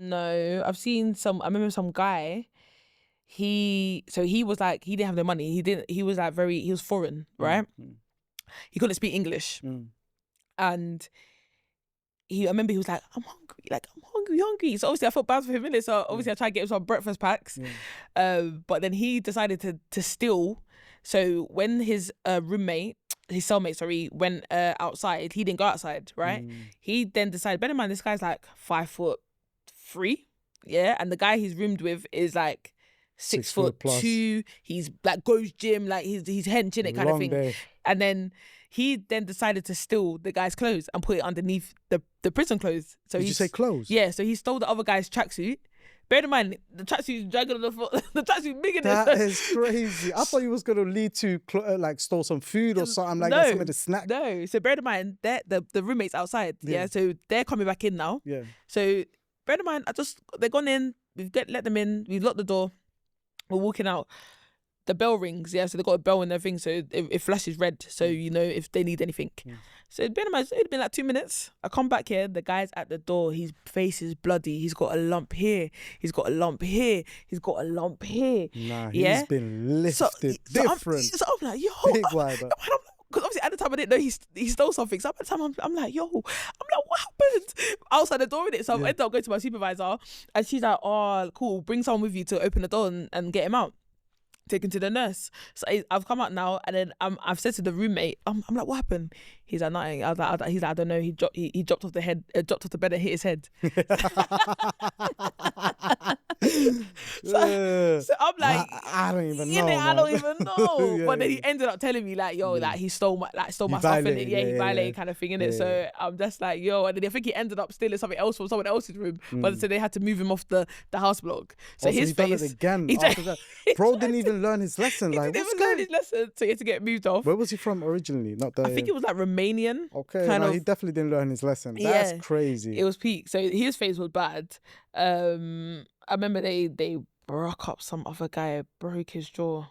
No, I've seen some. I remember some guy. He was like, he didn't have the money. He was foreign, right? He couldn't speak English. And I remember he was like, I'm hungry. So obviously I felt bad for him, innit? So obviously I tried to get him some breakfast packs. But then he decided to steal. So when his cellmate, went outside, he didn't go outside, right? He then decided, bear in mind, this guy's like 5'3", yeah? And the guy he's roomed with is like 6'2". He's like, goes gym, like he's henching it kind of thing. Day. And then he decided to steal the guy's clothes and put it underneath the prison clothes. So Did you say clothes? Yeah, so he stole the other guy's tracksuit, bear in mind, the tracksuit's dragging on the floor. The tracksuit's big in it. That is crazy. I thought he was going to lead to like stole some food or something like that, something to snack. No, so bear in mind, the roommates outside, so they're coming back in now. Yeah. So bear in mind, they're gone in, we've let them in, we've locked the door, we're walking out. The bell rings, so they got a bell in their thing, so it flashes red, so you know if they need anything. So it'd been like 2 minutes. I come back here, the guy's at the door, his face is bloody, he's got a lump here, he's got a lump here, he's got a lump here. Nah, he's been lifted different. So I'm like, yo, big wiper. Because obviously at the time I didn't know he stole something. So at the time I'm like, yo, what happened? Outside the door with it. So I ended up going to my supervisor, and she's like, oh, cool, bring someone with you to open the door and get him out. Taken to the nurse. So I've come out now, and then I've said to the roommate, I'm like, what happened? He's like, nothing. He's like, I don't know. He dropped off the bed and hit his head. So I'm like, I don't even know. I don't even know. But then he ended up telling me like, yo, like he stole my stuff in it. He violated kind of thing in it. So I'm just like, yo, and then I think he ended up stealing something else from someone else's room. But so they had to move him off the house block. So his face. Done it again after that. Bro didn't even learn his lesson. Like, he didn't even learn his lesson, so he had to get moved off. Where was he from originally? I think it was like Romanian. Okay, he definitely didn't learn his lesson. That's crazy. It was peak. So his face was bad. I remember they broke up some other guy, broke his jaw.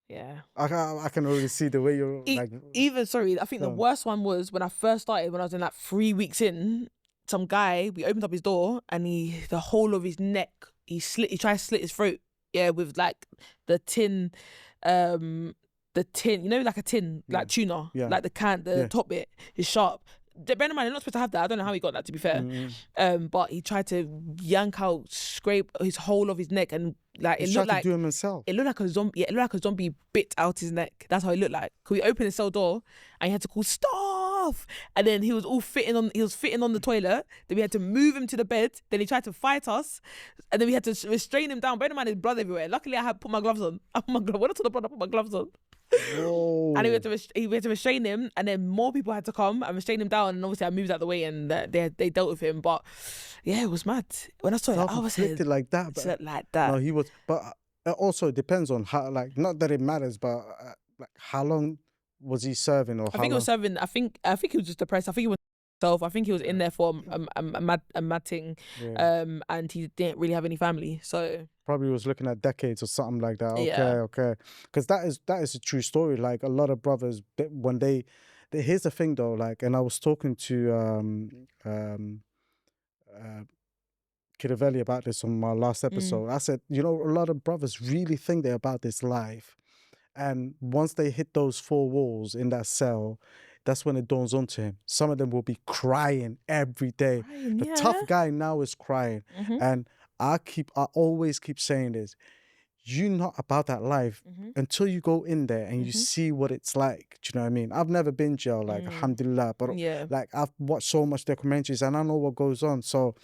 Yeah. I can already see the way you're I think the worst one was when I first started, when I was in like 3 weeks in, some guy, we opened up his door and the whole of his neck, he tried to slit his throat, with like the tin, you know, like a tin, like tuna, like the top bit is sharp. Bear in mind, you're not supposed to have that. I don't know how he got that, to be fair. But he tried to scrape his whole of his neck, and like he tried to do him himself. It looked like a zombie. It looked like a zombie bit out his neck. That's how it looked like. Cause we opened the cell door, and he had to call stop. And then he was fitting on the toilet. Then we had to move him to the bed. Then he tried to fight us, and then we had to restrain him down. Bear in mind, there's blood everywhere. Luckily, I had put my gloves on. When I told the brother, I put my gloves on. Whoa. And we had to restrain him, and then more people had to come and restrain him down, and obviously I moved out the way, and they dealt with him. But yeah, it was mad when I saw it. I was like that. No, he was. But it also depends on how. Like, not that it matters, but like how long was he serving, or I think he was serving. I think he was just depressed. I think he was. I think he was in there for a mad thing, and he didn't really have any family, so probably was looking at decades or something like that. Okay, because that is a true story. Like a lot of brothers, when here's the thing though. Like, and I was talking to Kidavelli about this on my last episode. I said, you know, a lot of brothers really think they're about this life, and once they hit those 4 walls in that cell, that's when it dawns onto him. Some of them will be crying every day. The tough guy now is crying. And I always keep saying this. You're not about that life until you go in there and you see what it's like. Do you know what I mean? I've never been jail, like, alhamdulillah. But like, I've watched so much documentaries and I know what goes on. So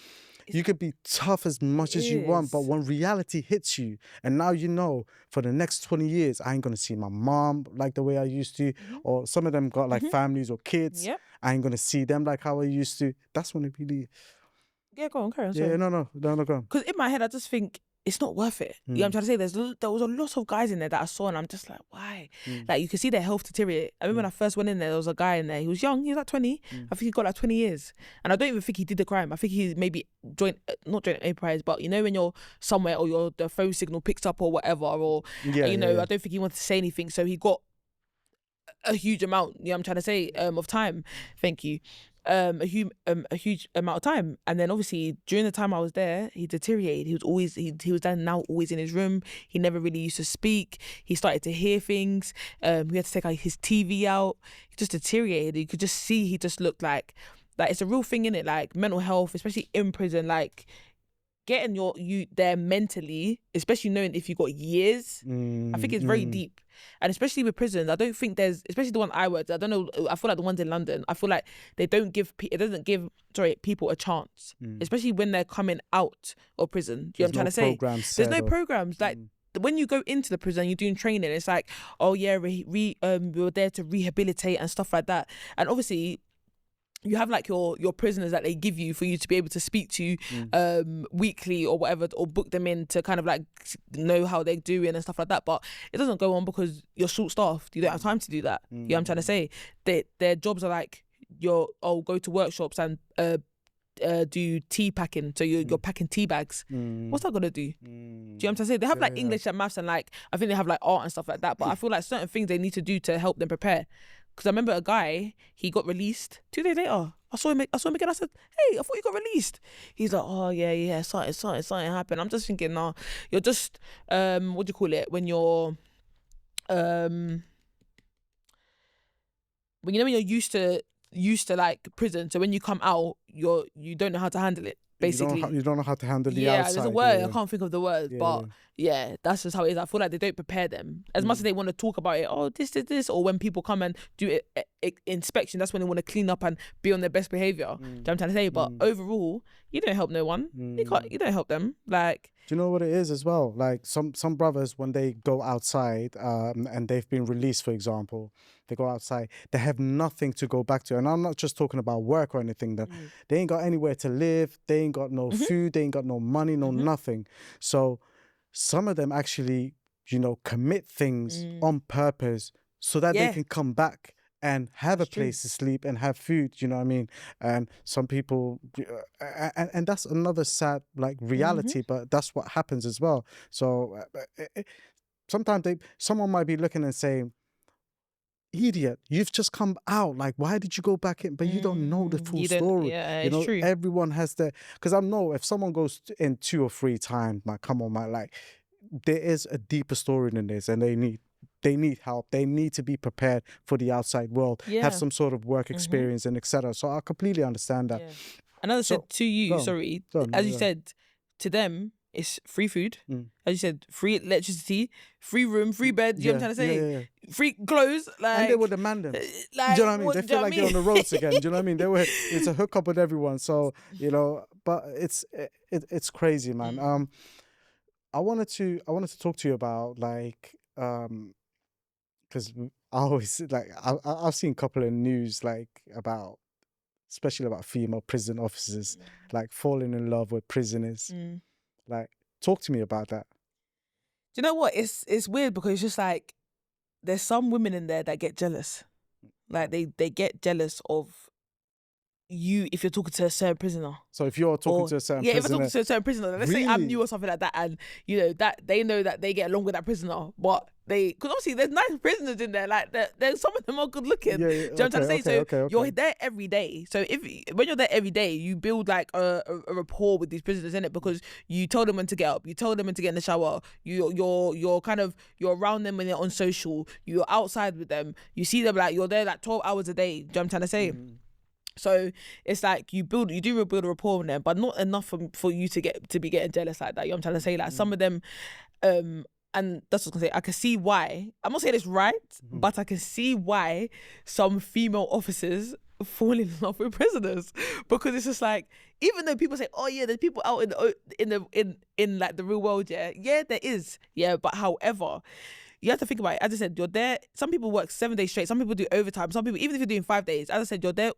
you could be tough as much as you want, but when reality hits you, and now you know, for the next 20 years, I ain't going to see my mom like the way I used to, or some of them got like families or kids. I ain't going to see them like how I used to. That's when it really... Yeah, go on, carry on. Yeah, no, go on. Because in my head, I just think, it's not worth it. You know what I'm trying to say? There was a lot of guys in there that I saw, and I'm just like, why? Like, you could see their health deteriorate. I remember when I first went in there was a guy in there. He was young. He was like 20. I think he got like 20 years. And I don't even think he did the crime. I think he maybe not joined enterprise, but you know when you're somewhere or the phone signal picks up or whatever, or I don't think he wanted to say anything. So he got a huge amount, you know what I'm trying to say, of time. Thank you. A huge amount of time, and then obviously during the time I was there, he deteriorated. He was then now always in his room. He never really used to speak. He started to hear things. We had to take his TV out. He just deteriorated. You could just see he just looked like it's a real thing, innit? Like mental health, especially in prison, like getting you there mentally, especially knowing if you got years, I think it's very deep. And especially with prisons, I don't think there's, especially the one I worked at, I don't know, I feel like the ones in London, I feel like it doesn't give people a chance, especially when they're coming out of prison. You know what I'm trying to say? There's no programs. Like, when you go into the prison, you're doing training, it's like, oh yeah, we were there to rehabilitate and stuff like that. And obviously, you have like your prisoners that they give you for you to be able to speak to weekly or whatever, or book them in to kind of like know how they're doing and stuff like that. But it doesn't go on because you're short staffed. You don't have time to do that. You know what I'm trying to say? Their jobs are like go to workshops and do tea packing. So you're packing tea bags. What's that gonna do? Do you know what I'm trying to say? They have like English and maths and like I think they have like art and stuff like that. But I feel like certain things they need to do to help them prepare. Because I remember a guy, he got released 2 days later. I saw him again. I said, "Hey, I thought you got released." He's like, "Oh yeah, something happened." I'm just thinking, nah, you're just what do you call it? When you're when you're used to like prison, so when you come out, you don't know how to handle it. Basically, you don't know how to handle the outside. There's a word, I can't think of the word, but that's just how it is. I feel like they don't prepare them as much as they want to talk about it. Oh, this, or when people come and do inspection, that's when they want to clean up and be on their best behavior. Do you know what I'm trying to say? But overall, you don't help no one. You don't help them. Like, do you know what it is as well? Like some brothers, when they go outside and they've been released, for example, they go outside, they have nothing to go back to. And I'm not just talking about work or anything. That they ain't got anywhere to live. They ain't got no food. They ain't got no money, no nothing. So some of them actually, commit things on purpose so that they can come back and have a place to sleep and have food, you know what I mean? And some people, and that's another sad like reality, but that's what happens as well. So sometimes someone might be looking and saying, "Idiot, you've just come out. Like, why did you go back in?" But you don't know the full story. Yeah, it's true. Everyone has their, because I know if someone goes in 2 or 3 times, like, come on, man, like, there is a deeper story than this, and they need help. They need to be prepared for the outside world, have some sort of work experience and etc. So I completely understand that. And as I said to you, as you said, to them, it's free food. As you said, free electricity, free room, free bed. You know what I'm trying to say? Free clothes. Like, and they were demanding. Like, do you know what I mean? They feel like they're on the roads again. Do you know what I mean? It's a hookup with everyone. So, but it's crazy, man. I wanted to talk to you about like, because I always like I've seen a couple of news like especially about female prison officers like falling in love with prisoners. Like, talk to me about that. Do you know what? It's weird because it's just like there's some women in there that get jealous. Like they get jealous of you if you're talking to a certain prisoner. So if you're talking to a certain prisoner, if you're talking to a certain prisoner, let's say I'm new or something like that, and that they know that they get along with that prisoner, but because obviously there's nice prisoners in there, like there's some of them are good looking. Do you know what I'm trying to say? So you're there every day. So when you're there every day, you build like a rapport with these prisoners, in it, because you told them when to get up, you told them when to get in the shower, you're around them when they're on social, you're outside with them, you see them, like you're there like 12 hours a day. Do you know what I'm trying to say? So it's like you do build a rapport with them, but not enough for you to be getting jealous like that. You know what I'm trying to say? Like some of them, and that's what I was gonna say. I can see why. I'm not saying it's right, but I can see why some female officers fall in love with prisoners, because it's just like, even though people say, "Oh yeah, there's people out in like the real world," there is, but however, you have to think about it. As I said, you're there. Some people work 7 days straight. Some people do overtime. Some people, even if you're doing 5 days, as I said, you're there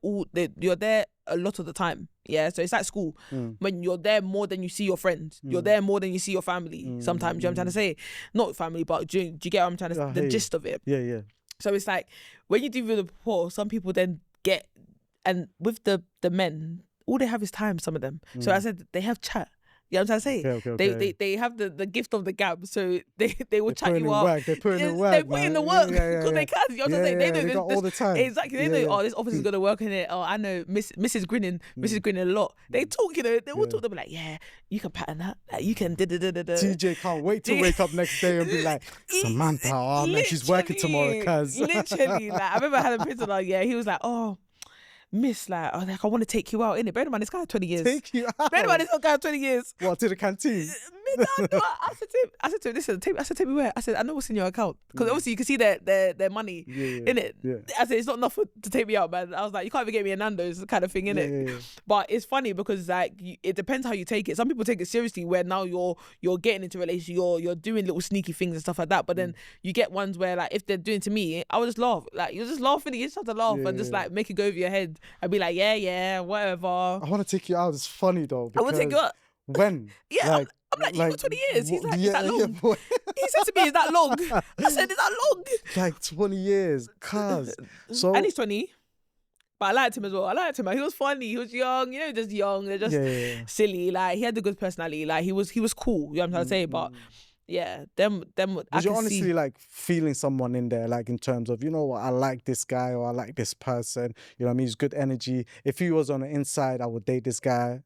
a lot of the time. Yeah. So it's like school. When you're there more than you see your friends. You're there more than you see your family. Sometimes, you know what I'm trying to say? Not family, but do you get what I'm trying to say? The gist of it. Yeah. So it's like, when you do the rapport, some people then get, and with the men, all they have is time, some of them. So as I said, they have chat. You know what I'm trying to say? Okay. They have the gift of the gab, so they will chat you up. They put in the work. They put in the work because they can. You know what I'm saying? They know they got all the time. Exactly. They know. Oh, this officer's gonna work in it. Oh, I know Mrs. Grinning a lot. They talk. They will talk. They'll be like, yeah, you can pattern that. Like, you can TJ can't wait to wake up next day and be like, Samantha, oh man, she's working tomorrow, cuz. Literally, like, I remember I had a prisoner. Yeah, he was like, oh, Miss, like, I want to take you out, innit? Bear in mind, this guy had 20 years. Take you out? Bear in mind, this guy had 20 years. What, to the canteen? I said to him, listen, take me where? I said, I know what's in your account. Because obviously you can see their money in it. Yeah. I said, it's not enough to take me out, man. I was like, you can't even get me a Nando's kind of thing, innit? Yeah. But it's funny because like it depends how you take it. Some people take it seriously where now you're getting into a relationship, you're doing little sneaky things and stuff like that. But then you get ones where like if they're doing to me, I would just laugh. Like you're just laughing, you just have to laugh and just like make it go over your head and be like, yeah, whatever. I want to take you out. It's funny though. I want to take you out. When? Yeah, like, I'm like, you got 20 years. He's like, is that long? He said to me, is that long? I said, is that long? Like 20 years, cuz. So, and he's 20. But I liked him as well. I liked him. He was funny. He was young. You know, just young. They're just silly. Like, he had a good personality. Like, he was cool. You know what I'm trying to say? But yeah, them. Was you honestly like feeling someone in there, like in terms of, you know what, I like this guy or I like this person. You know what I mean? He's good energy. If he was on the inside, I would date this guy.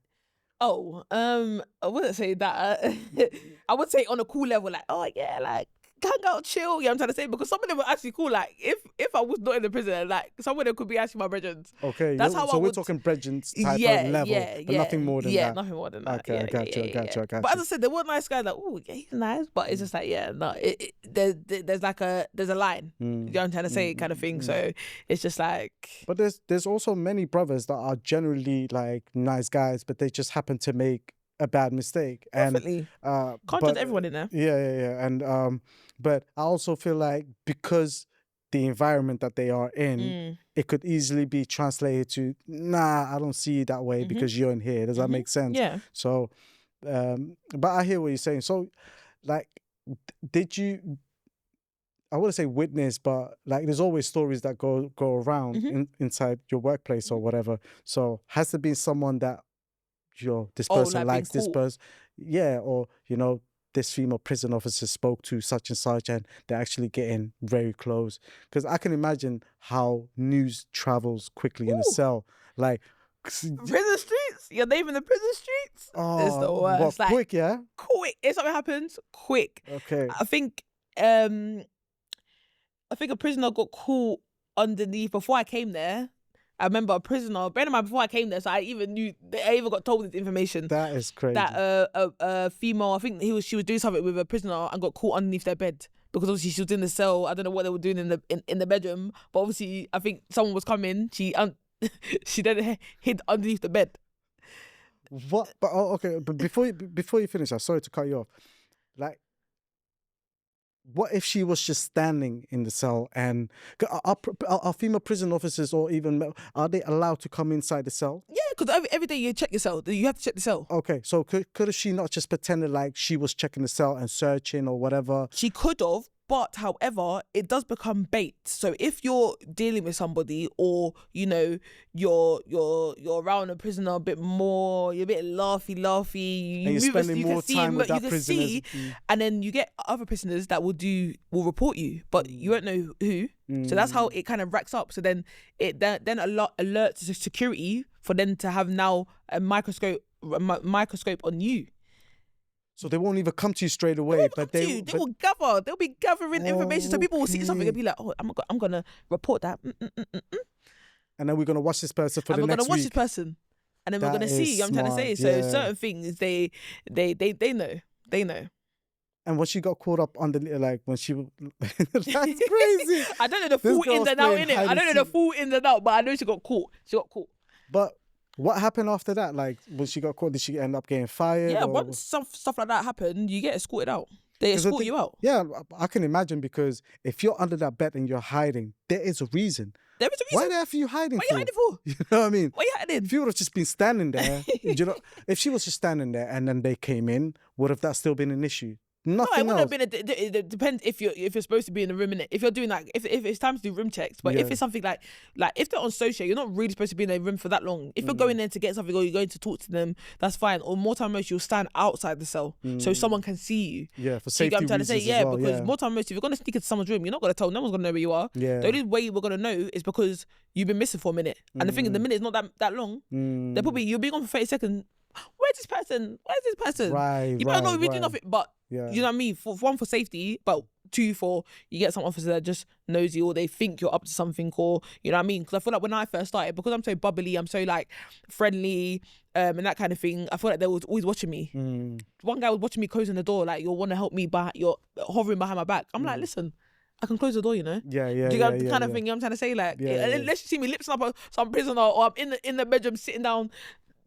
Oh, I wouldn't say that. I would say on a cool level, like, oh yeah, like hang out, chill. You know what I'm trying to say? Because some of them were actually cool. Like if I was not in the prison, like some of them could be actually my brethren. Okay, that's how. So we're talking brethren type of level, but nothing more than that. Yeah, nothing more than that. Okay, I got you. But as I said, there were nice guys. Like, oh, yeah, he's nice, but it's just like, there's a line. You know what I'm trying to say, kind of thing. So it's just like. But there's also many brothers that are generally like nice guys, but they just happen to make a bad mistake. Definitely. And can't judge everyone in there. Yeah. And but I also feel like because the environment that they are in, it could easily be translated to, nah, I don't see it that way because you're in here. Does that make sense? Yeah. So, but I hear what you're saying. So, like, did you? I wouldn't say witness, but like, there's always stories that go around inside your workplace or whatever. So, has there been someone that, this person likes this person, or this female prison officer spoke to such and such, and they're actually getting very close? Because I can imagine how news travels quickly in a cell. Like prison streets, you're naming the prison streets. Oh, it's the worst. What, like, quick, yeah? Quick. If something happens, quick. Okay. I think a prisoner got caught underneath before I came there. I remember a prisoner, bear in mind, before I came there, so I even got told this information. That is crazy. That a female, I think she was doing something with a prisoner and got caught underneath their bed, because obviously she was in the cell. I don't know what they were doing in the bedroom, but obviously I think someone was coming. She then hid underneath the bed. What? But okay. But before you finish, I'm sorry to cut you off. Like, what if she was just standing in the cell, and are female prison officers or even are they allowed to come inside the cell? Yeah, because every day you check your cell. You have to check the cell. Okay, so could she not just pretended like she was checking the cell and searching or whatever? She could have, but however, it does become bait. So if you're dealing with somebody, or you're around a prisoner a bit more, you're a bit laughy, and you're spending more time with that prisoner, and then you get other prisoners that will report you, but you won't know who. So that's how it kind of racks up. So then it alerts the security for them to have now a microscope on you. So they won't even come to you straight away, they will gather. They'll be gathering information, so people will see something and be like, "Oh, I'm gonna report that." And then we're gonna watch this person for the next week. We're gonna watch this person, and then we're gonna see. I'm trying to say. So certain things, they know. And when she got caught up under, like when she, that's crazy. I don't know the full ins and out in it. I don't know the full ins and out, but I know she got caught. But what happened after that? Like, when she got caught, did she end up getting fired? Yeah, once stuff like that happened, you get escorted out. They escort you out. Yeah, I can imagine, because if you're under that bed and you're hiding, there is a reason. There is a reason. Why the F are you hiding for? What are you hiding for? You know what I mean? What are you hiding? If you would have just been standing there, if she was just standing there and then they came in, would have that still been an issue? Nothing else. Have been it depends if you're supposed to be in the room, innit? If you're doing like if it's time to do room checks, but if it's something like if they're on social, you're not really supposed to be in the room for that long. If you're going in to get something or you're going to talk to them, that's fine. Or more time most, you'll stand outside the cell so someone can see you. Yeah, for safety reasons. I'm trying to say, because more time most, if you're gonna sneak into someone's room, you're not gonna tell. No one's gonna know where you are. Yeah. The only way we're gonna know is because you've been missing for a minute, and the thing is, the minute is not that long. They're probably you're being on for 30 seconds. Where's this person? Right. You better not be doing nothing, but you know what I mean? For safety, but tooth, or you get some officer that just nosy, or they think you're up to something, or you know what I mean? Because I feel like when I first started, because I'm so bubbly, I'm so like friendly, and that kind of thing, I feel like they was always watching me. One guy was watching me closing the door, like, you want to help me, but you're hovering behind my back. I'm like, listen, I can close the door, you know. Yeah. Do you get the kind of thing? You know what I'm trying to say? Like, unless you see me lipsing up some prisoner, or I'm in the bedroom sitting down,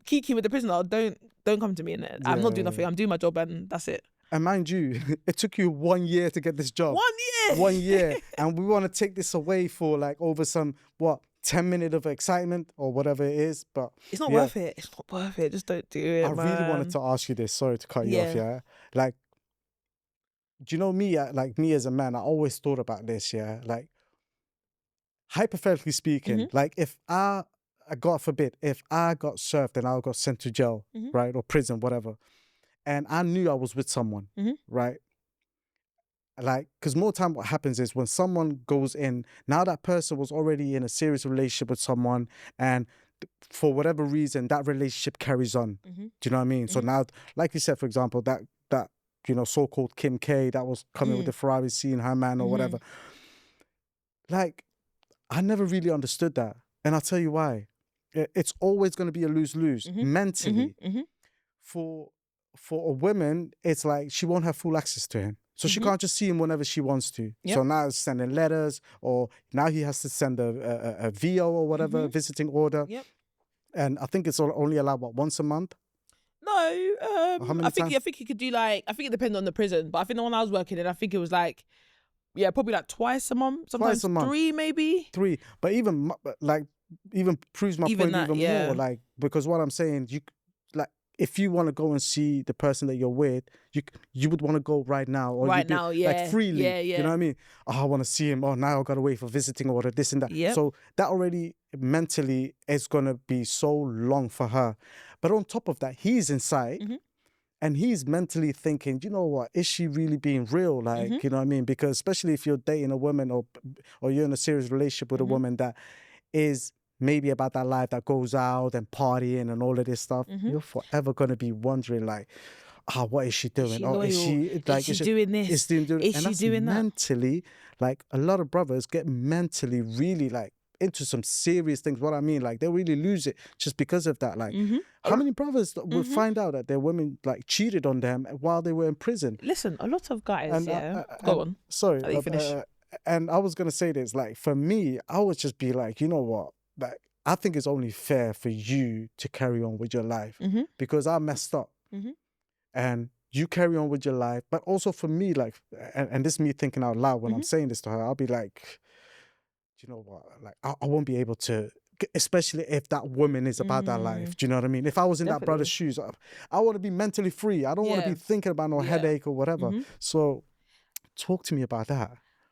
kiki with the prisoner, don't come to me in there. I'm not doing nothing. I'm doing my job, and that's it. And mind you, it took you 1 year to get this job. 1 year. 1 year, and we want to take this away for like over some 10 minutes of excitement or whatever it is, but it's not worth it. It's not worth it. Just don't do it. I really wanted to ask you this. Sorry to cut you off. Yeah, like, do you know me? Like me as a man, I always thought about this. Yeah, like hypothetically speaking, like if God forbid, if I got served and I got sent to jail, right, or prison, whatever, and I knew I was with someone, right? Like, because more time what happens is when someone goes in, now that person was already in a serious relationship with someone, and for whatever reason, that relationship carries on. Do you know what I mean? So now, like you said, for example, that you know, so-called Kim K that was coming with the Ferrari, seeing her man or whatever. Like, I never really understood that. And I'll tell you why. It's always going to be a lose-lose mentally. For a woman, it's like she won't have full access to him. So she can't just see him whenever she wants to. So now it's sending letters, or now he has to send a VO or whatever, visiting order. And I think it's only allowed, once a month? No, I think you could do like, I think it depends on the prison, but I think the one I was working in, I think it was like, probably like twice a month, sometimes 3 maybe. 3, but even proves my point even more, like, because what I'm saying, if you want to go and see the person that you're with, you would want to go right now. Or like freely. You know what I mean? Oh, I want to see him. Oh, now I've got to wait for visiting order, this and that. So that already mentally is going to be so long for her. But on top of that, he's inside and he's mentally thinking, you know what, is she really being real? Like, you know what I mean? Because especially if you're dating a woman or you're in a serious relationship with a woman that is maybe about that life that goes out and partying and all of this stuff, you're forever going to be wondering, like, what is she doing? Is she doing this? Is she doing that? Mentally, like, a lot of brothers get mentally really, like, into some serious things. What I mean, like, they really lose it just because of that. Like, how many brothers would find out that their women, like, cheated on them while they were in prison? Listen, a lot of guys, go on. Sorry. Let you finish. And I was going to say this, like, for me, I would just be like, you know what? Like, I think it's only fair for you to carry on with your life because I messed up and you carry on with your life. But also for me, like, and this is me thinking out loud when I'm saying this to her, I'll be like, do you know what? Like, I won't be able to, especially if that woman is about that life. Do you know what I mean? If I was in that brother's shoes, I want to be mentally free. I don't want to be thinking about no headache or whatever. So talk to me about that.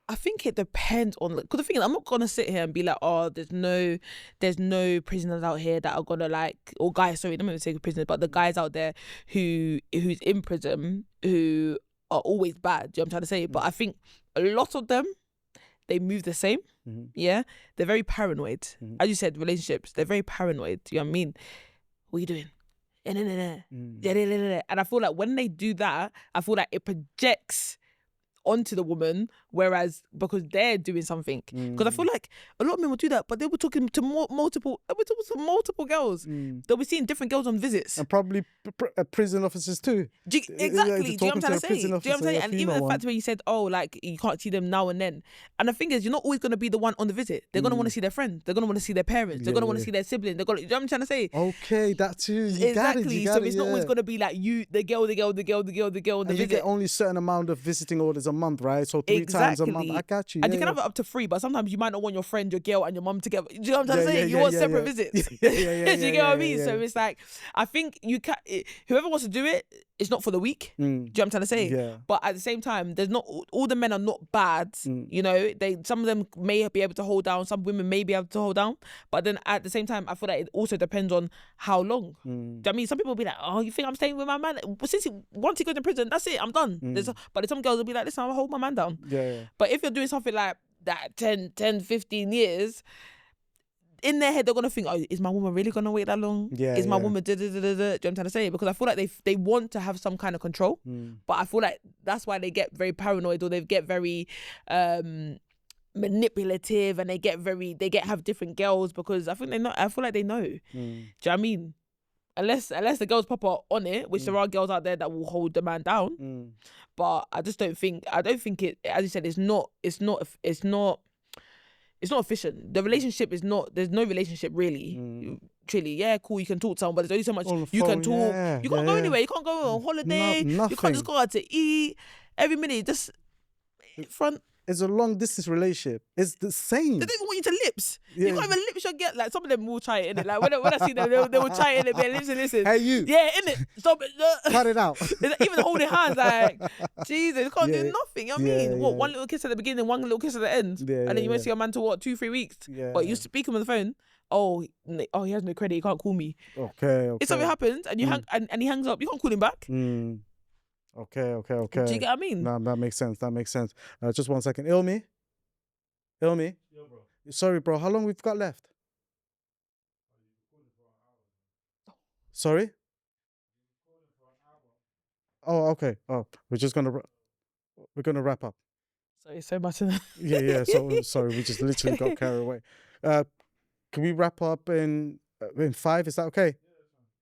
I think it depends on, because the thing is, I'm not gonna sit here and be like, oh, there's no prisoners out here that are gonna like, or guys, sorry, I'm not gonna say prisoners, but the guys out there who's in prison who are always bad. Do you know what I'm trying to say? But I think a lot of them, they move the same. They're very paranoid. As you said, relationships, they're very paranoid. Do you know what I mean? What are you doing? And I feel like when they do that, I feel like it projects onto the woman, whereas because they're doing something. Because I feel like a lot of men will do that, but they were talking to multiple girls. They'll be seeing different girls on visits. And probably prison officers too. Exactly. Do you know what I'm trying to say? Do you know what I'm saying? And even the fact where you said, oh, like, you can't see them now and then. And the thing is, you're not always going to be the one on the visit. They're going to want to see their friends. They're going to want to see their parents. They're going to want to see their siblings. You know what I'm trying to say? Okay, that too. You exactly. Got so it, it's not always going to be like you, the girl on the visit. You get only a certain amount of visiting orders a month, right? So 3 times a month. I got you. And you can have it up to 3, but sometimes you might not want your friend, your girl, and your mum together. Do you know what I'm trying to say? You want separate visits. Do you get what I mean? So it's like, I think you can. Whoever wants to do it, it's not for the weak. Do you know what I'm trying to say? Yeah. But at the same time, there's not all the men are not bad. You know, some of them may be able to hold down. Some women may be able to hold down. But then at the same time, I feel like it also depends on how long. Do you know what I mean? Some people will be like, oh, you think I'm staying with my man? Once he goes to prison, that's it. I'm done. But some girls will be like, listen, I'll hold my man down. Yeah. But if you're doing something like that 10, 15 years, in their head, they're gonna think, oh, is my woman really gonna wait that long? Yeah. Is my woman da da da da da? Do you know what I'm trying to say? Because I feel like they want to have some kind of control, but I feel like that's why they get very paranoid, or they get very manipulative, and they have different girls, because I feel like they know. Do you know what I mean? Unless the girls proper on it, which there are girls out there that will hold the man down. But I don't think it, as you said, it's not efficient. The relationship is not, there's no relationship really. Truly, yeah, cool, you can talk to someone, but there's only so much you can talk. You can't go anywhere, you can't go on holiday, you can't just go out to eat every minute, just in front. It's a long distance relationship. It's the same. They don't even want you to lips. You can't even lips your get. Like, some of them will try it, innit? Like, when I see them, they will try it, innit? Be like, listen. Hey, you. Yeah, innit? Stop it. Cut it out. Even holding hands, like, Jesus, you can't do nothing. You know what I mean? What, one little kiss at the beginning, one little kiss at the end? And then you won't see your man to what, 2-3 weeks? But you speak him on the phone. Oh, he has no credit, he can't call me. Okay. If something happens and you and he hangs up, you can't call him back. Okay. Do you get what I mean? No, that makes sense. Just 1 second. Ilmi? Yeah, bro. Sorry, bro. How long we've got left? Sorry? Oh, okay. Oh, we're gonna wrap up. Sorry, so much. Yeah. So sorry, we just literally got carried away. Can we wrap up in 5? Is that okay?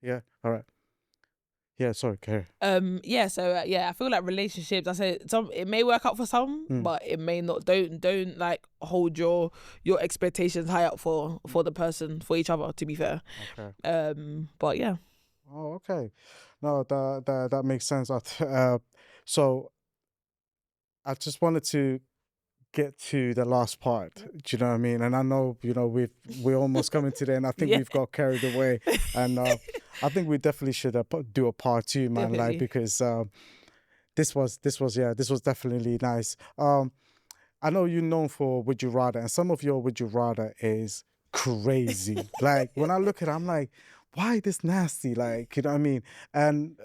Yeah. All right. Yeah, sorry, Carrie. I feel like relationships, I say it may work out for some, but it may not. Don't like hold your expectations high up for the person, for each other, to be fair. Okay. But yeah. Oh, okay. No, that makes sense. So I just wanted to get to the last part. Do you know what I mean? And I know, we're almost coming to the end. I think we've got carried away, and I think we definitely should do a part 2, man. Definitely. Like, because this was definitely nice. I know you're known for Would You Rather, and some of your Would You Rather is crazy. Like, when I look at it, I'm like, why this nasty? Like, you know what I mean? And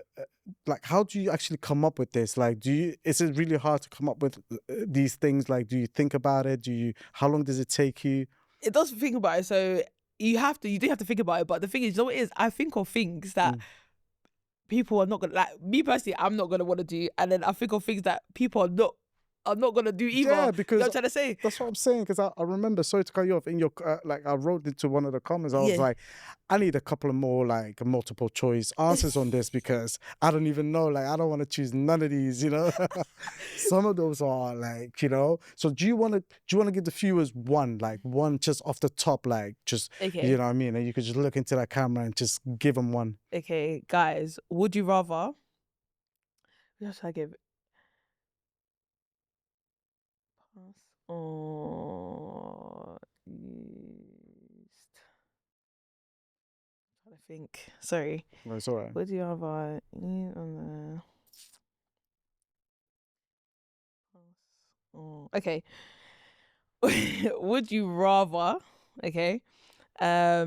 like, how do you actually come up with this? Like, is it really hard to come up with these things? Like, do you think about it? How long does it take you? It does think about it. So you do have to think about it. But the thing is, you know what it is? I think of things that people are not gonna, like, me personally, I'm not gonna want to do. And then I think of things that people are not gonna do either. Yeah, because you know what I'm trying to say? That's what I'm saying. Because I remember, sorry to cut you off, in your I wrote into one of the comments. I was like, I need a couple of more like multiple choice answers on this, because I don't even know. Like, I don't want to choose none of these. Some of those are like, So do you want to give the viewers one just off the top, like, just you know what I mean? And you could just look into that camera and just give them one. Okay, guys, would you rather? What should I give? Or East. I'm trying to think. Sorry. No, it's all right. Would you rather eat on the okay. Would you rather? Okay. I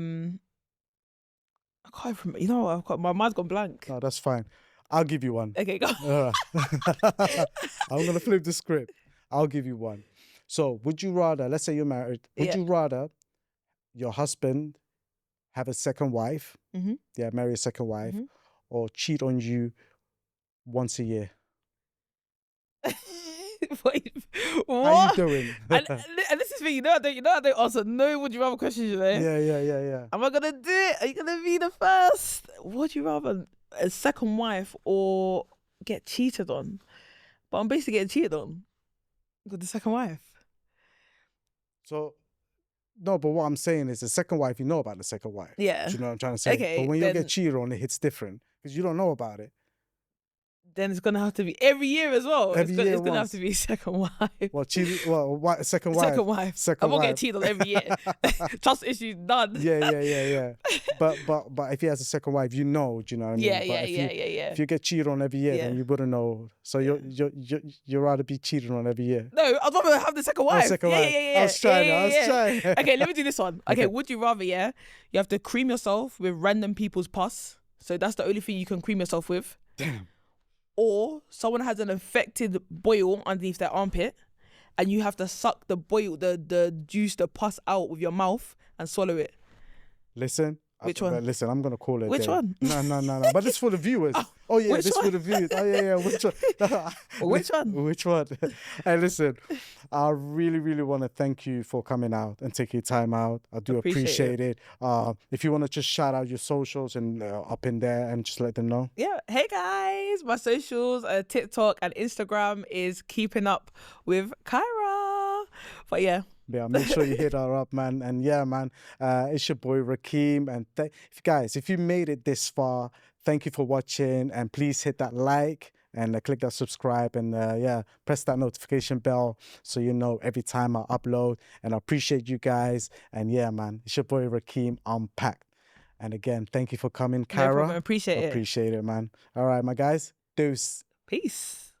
can't remember. You know what? My mind's gone blank. No, that's fine. I'll give you one. Okay, go. I'm gonna flip the script. I'll give you one. So, would you rather, let's say you're married, would you rather your husband have a second wife, marry a second wife, or cheat on you once a year? Wait, what? How you doing? and this is me, I don't answer no would you rather questions, Yeah. Am I gonna do it? Are you gonna be the first? Would you rather a second wife or get cheated on? But I'm basically getting cheated on with the second wife. So, no, but what I'm saying is the second wife, you know about the second wife. Yeah. Do you know what I'm trying to say? Okay, but when you get cheated on, it hits different because you don't know about it. Then it's gonna have to be every year as well. It's gonna have to be second wife. Well, second wife. Second wife. I won't get cheated on every year. Trust issues done. Yeah. But if he has a second wife, you know. Do you know what I mean? Yeah. If you get cheated on every year, then you wouldn't know. So you'd rather be cheated on every year. No, I'd rather have the second wife. Second wife. I was trying. Okay, let me do this one. Okay, would you rather? Yeah, you have to cream yourself with random people's pus. So that's the only thing you can cream yourself with. Damn. Or someone has an infected boil underneath their armpit and you have to suck the boil, the juice, the pus out with your mouth and swallow it. Listen. Which one? Listen, I'm gonna call it. Which one? No. But this for the viewers. Oh yeah, this for the viewers. Oh yeah. Which one? Which one? Which one? Hey, listen, I really, really want to thank you for coming out and taking time out. I do appreciate it. If you want to just shout out your socials and up in there and just let them know. Yeah. Hey guys, my socials, TikTok and Instagram is Keeping Up with Kyra. But yeah. Yeah, make sure you hit her up, man. And yeah, man, it's your boy Rakeem. And if you made it this far, thank you for watching. And please hit that like and click that subscribe and press that notification bell so you know every time I upload. And I appreciate you guys. And yeah, man, it's your boy Rakeem Unpacked. And again, thank you for coming, Kyra. No problem. Appreciate it, man. All right, my guys. Deuce. Peace.